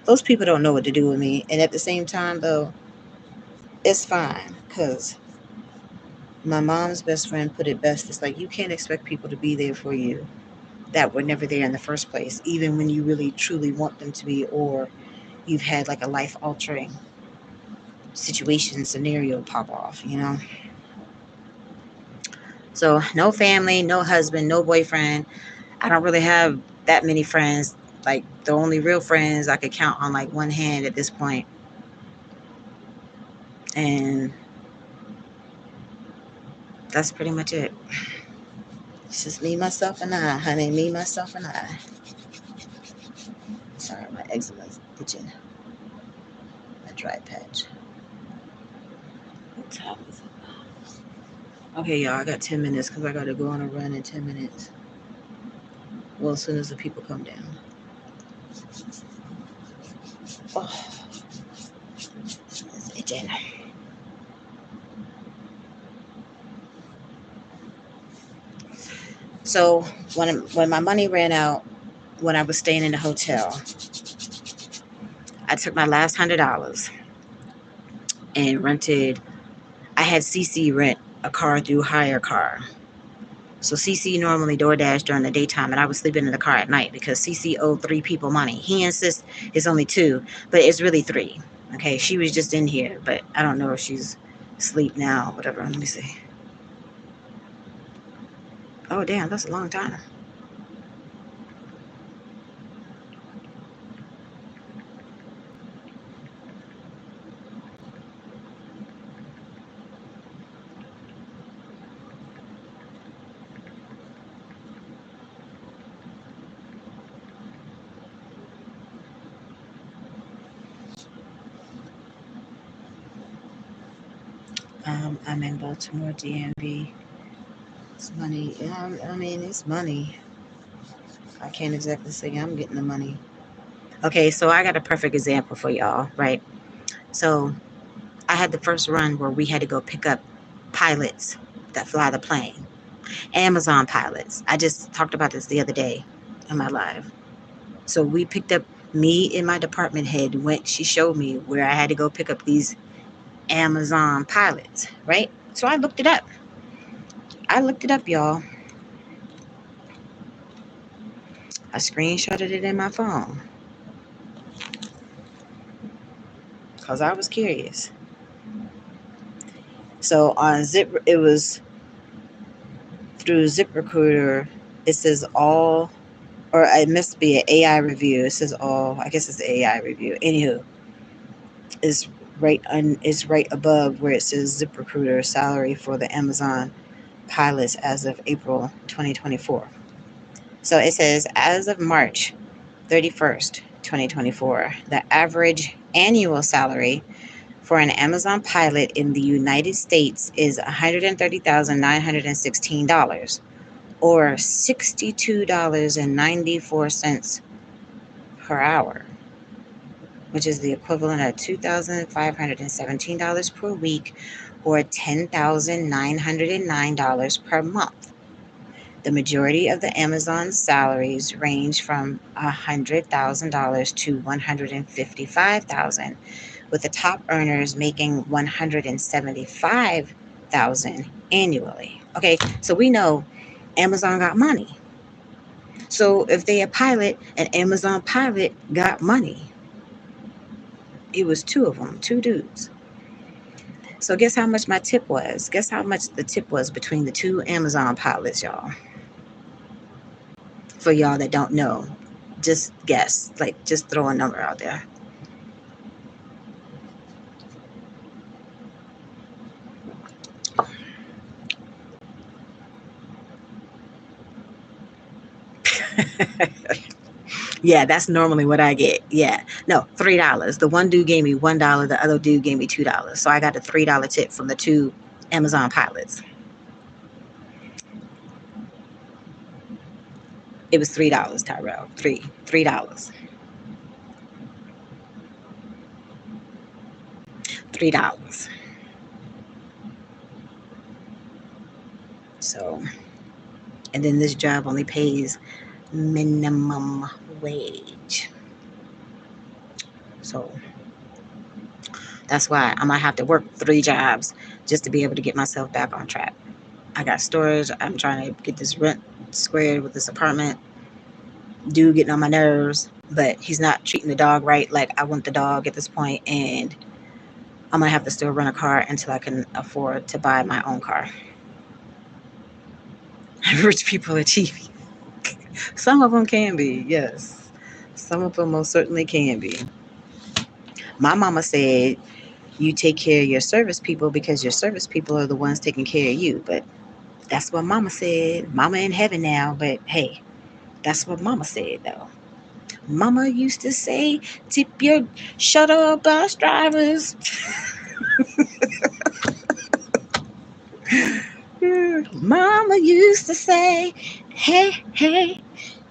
those people don't know what to do with me. And at the same time, though, it's fine because my mom's best friend put it best. It's like you can't expect people to be there for you that were never there in the first place, even when you really truly want them to be, or you've had like a life altering situation scenario pop off, you know? So, no family, no husband, no boyfriend. I don't really have that many friends. Like, the only real friends I could count on like one hand at this point. And that's pretty much it. It's just me, myself, and I, honey. Me, myself, and I. Sorry, my eczema's itching. A dry patch. What time is it? Okay, y'all, I got 10 minutes because I got to go on a run in 10 minutes. Well, as soon as the people come down. Oh, it's itching. So when my money ran out, when I was staying in the hotel, I took my last $100 and rented. I had CC rent a car through Hire Car. So CC normally DoorDash during the daytime, and I was sleeping in the car at night because CC owed 3 people money. He insists it's only 2, but it's really 3. Okay, she was just in here, but I don't know if she's asleep now, whatever. Let me see. Oh, damn, that's a long time. I'm in Baltimore, DMV. It's money. I mean, it's money. I can't exactly say I'm getting the money. Okay, so I got a perfect example for y'all, right? So I had the first run where we had to go pick up pilots that fly the plane, Amazon pilots. I just talked about this the other day in my live. So we picked up, me and my department head went, she showed me where I had to go pick up these Amazon pilots, right? So I looked it up. Y'all. I screenshotted it in my phone because I was curious. So on Zip, it was through ZipRecruiter. It says all. or it must be an AI review. It says all. I guess it's an AI review. Anywho, is is right above where it says ZipRecruiter salary for the Amazon pilots as of April 2024. So it says as of March 31st, 2024, the average annual salary for an Amazon pilot in the United States is $130,916 or $62.94 per hour, which is the equivalent of $2,517 per week or $10,909 per month. The majority of the Amazon salaries range from $100,000 to $155,000, with the top earners making $175,000 annually. Okay, so we know Amazon got money. So if they a pilot, an Amazon pilot got money. It was two of them, two dudes. So guess how much my tip was? Guess how much the tip was between the two Amazon pilots, y'all? For y'all that don't know, just guess. Like, just throw a number out there. Yeah, that's normally what I get. Yeah. No, $3. The one dude gave me $1. The other dude gave me $2. So I got a $3 tip from the two Amazon pilots. It was $3, Tyrell. $3. $3. So, and then this job only pays minimum wage. So that's why I might have to work 3 jobs just to be able to get myself back on track. I got storage. I'm trying to get this rent squared with this apartment. Dude getting on my nerves, but he's not treating the dog right like I want the dog at this point, and I'm gonna have to still rent a car until I can afford to buy my own car. Rich people are cheap. Some of them can be, yes. Some of them most certainly can be. My mama said you take care of your service people because your service people are the ones taking care of you. But that's what mama said. Mama in heaven now, but hey, that's what mama said though. Mama used to say, tip your shuttle bus drivers. Mama used to say, hey, hey,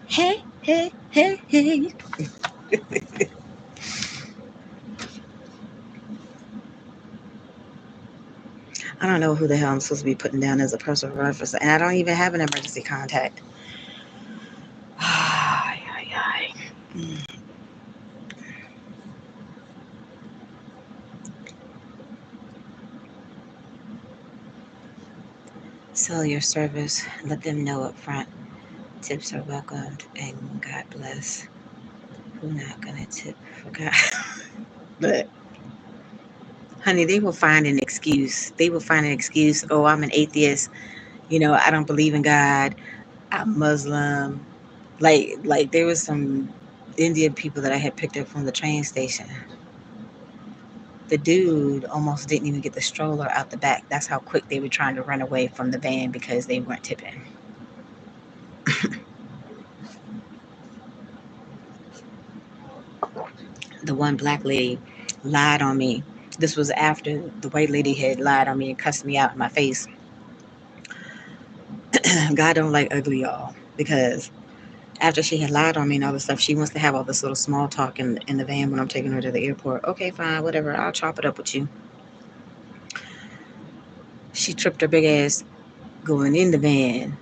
hey, hey, hey, hey. I don't know who the hell I'm supposed to be putting down as a personal reference, and I don't even have an emergency contact. Ay, ay, ay. Sell your service. Let them know up front. Tips are welcomed, and God bless. Who not gonna tip for God? But honey, they will find an excuse. They will find an excuse. Oh, I'm an atheist. I don't believe in God. I'm Muslim. Like there was some Indian people that I had picked up from the train station. The dude almost didn't even get the stroller out the back. That's how quick they were trying to run away from the van because they weren't tipping. The one black lady lied on me. This was after the white lady had lied on me and cussed me out in my face. God don't like ugly, y'all, because after she had lied on me and all this stuff, she wants to have all this little small talk in the van when I'm taking her to the airport. Okay, fine, whatever. I'll chop it up with you. She tripped her big ass going in the van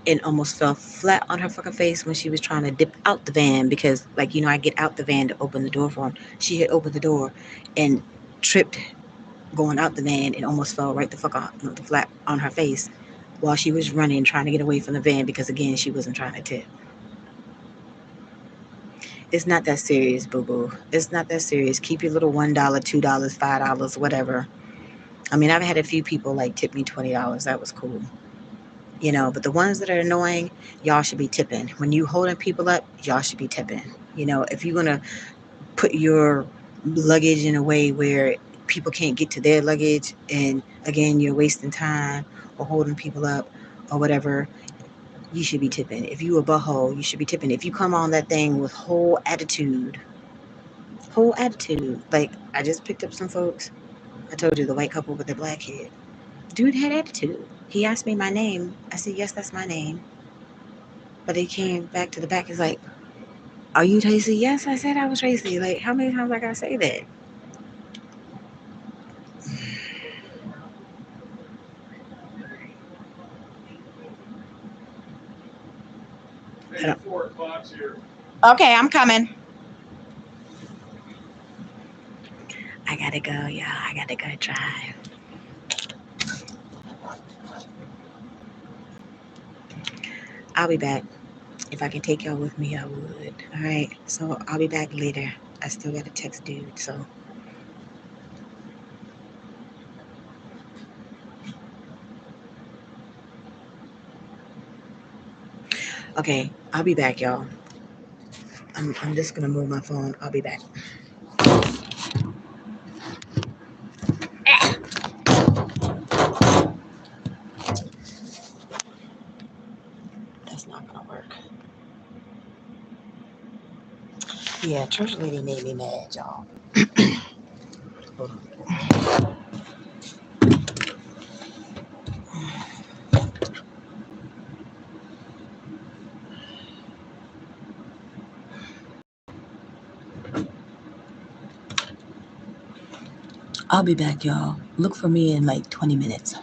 and almost fell flat on her fucking face when she was trying to dip out the van because, like, I get out the van to open the door for him. She had opened the door and tripped going out the van and almost fell right the fuck on the flat on her face while she was running, trying to get away from the van because, again, she wasn't trying to tip. It's not that serious, boo boo. It's not that serious. Keep your little $1, $2, $5, whatever. I mean, I've had a few people like tip me $20. That was cool. But the ones that are annoying, y'all should be tipping. When you holding people up, y'all should be tipping. If you're gonna put your luggage in a way where people can't get to their luggage, and again, you're wasting time or holding people up or whatever, you should be tipping. If you a butthole, you should be tipping. If you come on that thing with whole attitude. Like, I just picked up some folks. I told you, the white couple with the black kid. Dude had attitude. He asked me my name. I said, yes, that's my name. But he came back to the back. He's like, are you Tracy? Yes, I said I was Tracy. Like, how many times I gotta say that? Hey, 4 o'clock's here. Okay, I'm coming. I gotta go, y'all. I gotta go drive. I'll be back. If I can take y'all with me, I would. All right. So I'll be back later. I still got to text dude. So, okay. I'll be back, y'all. I'm just going to move my phone. I'll be back. That's not going to work. Yeah, church lady made me mad, y'all. Hold on. I'll be back, y'all. Look for me in like 20 minutes.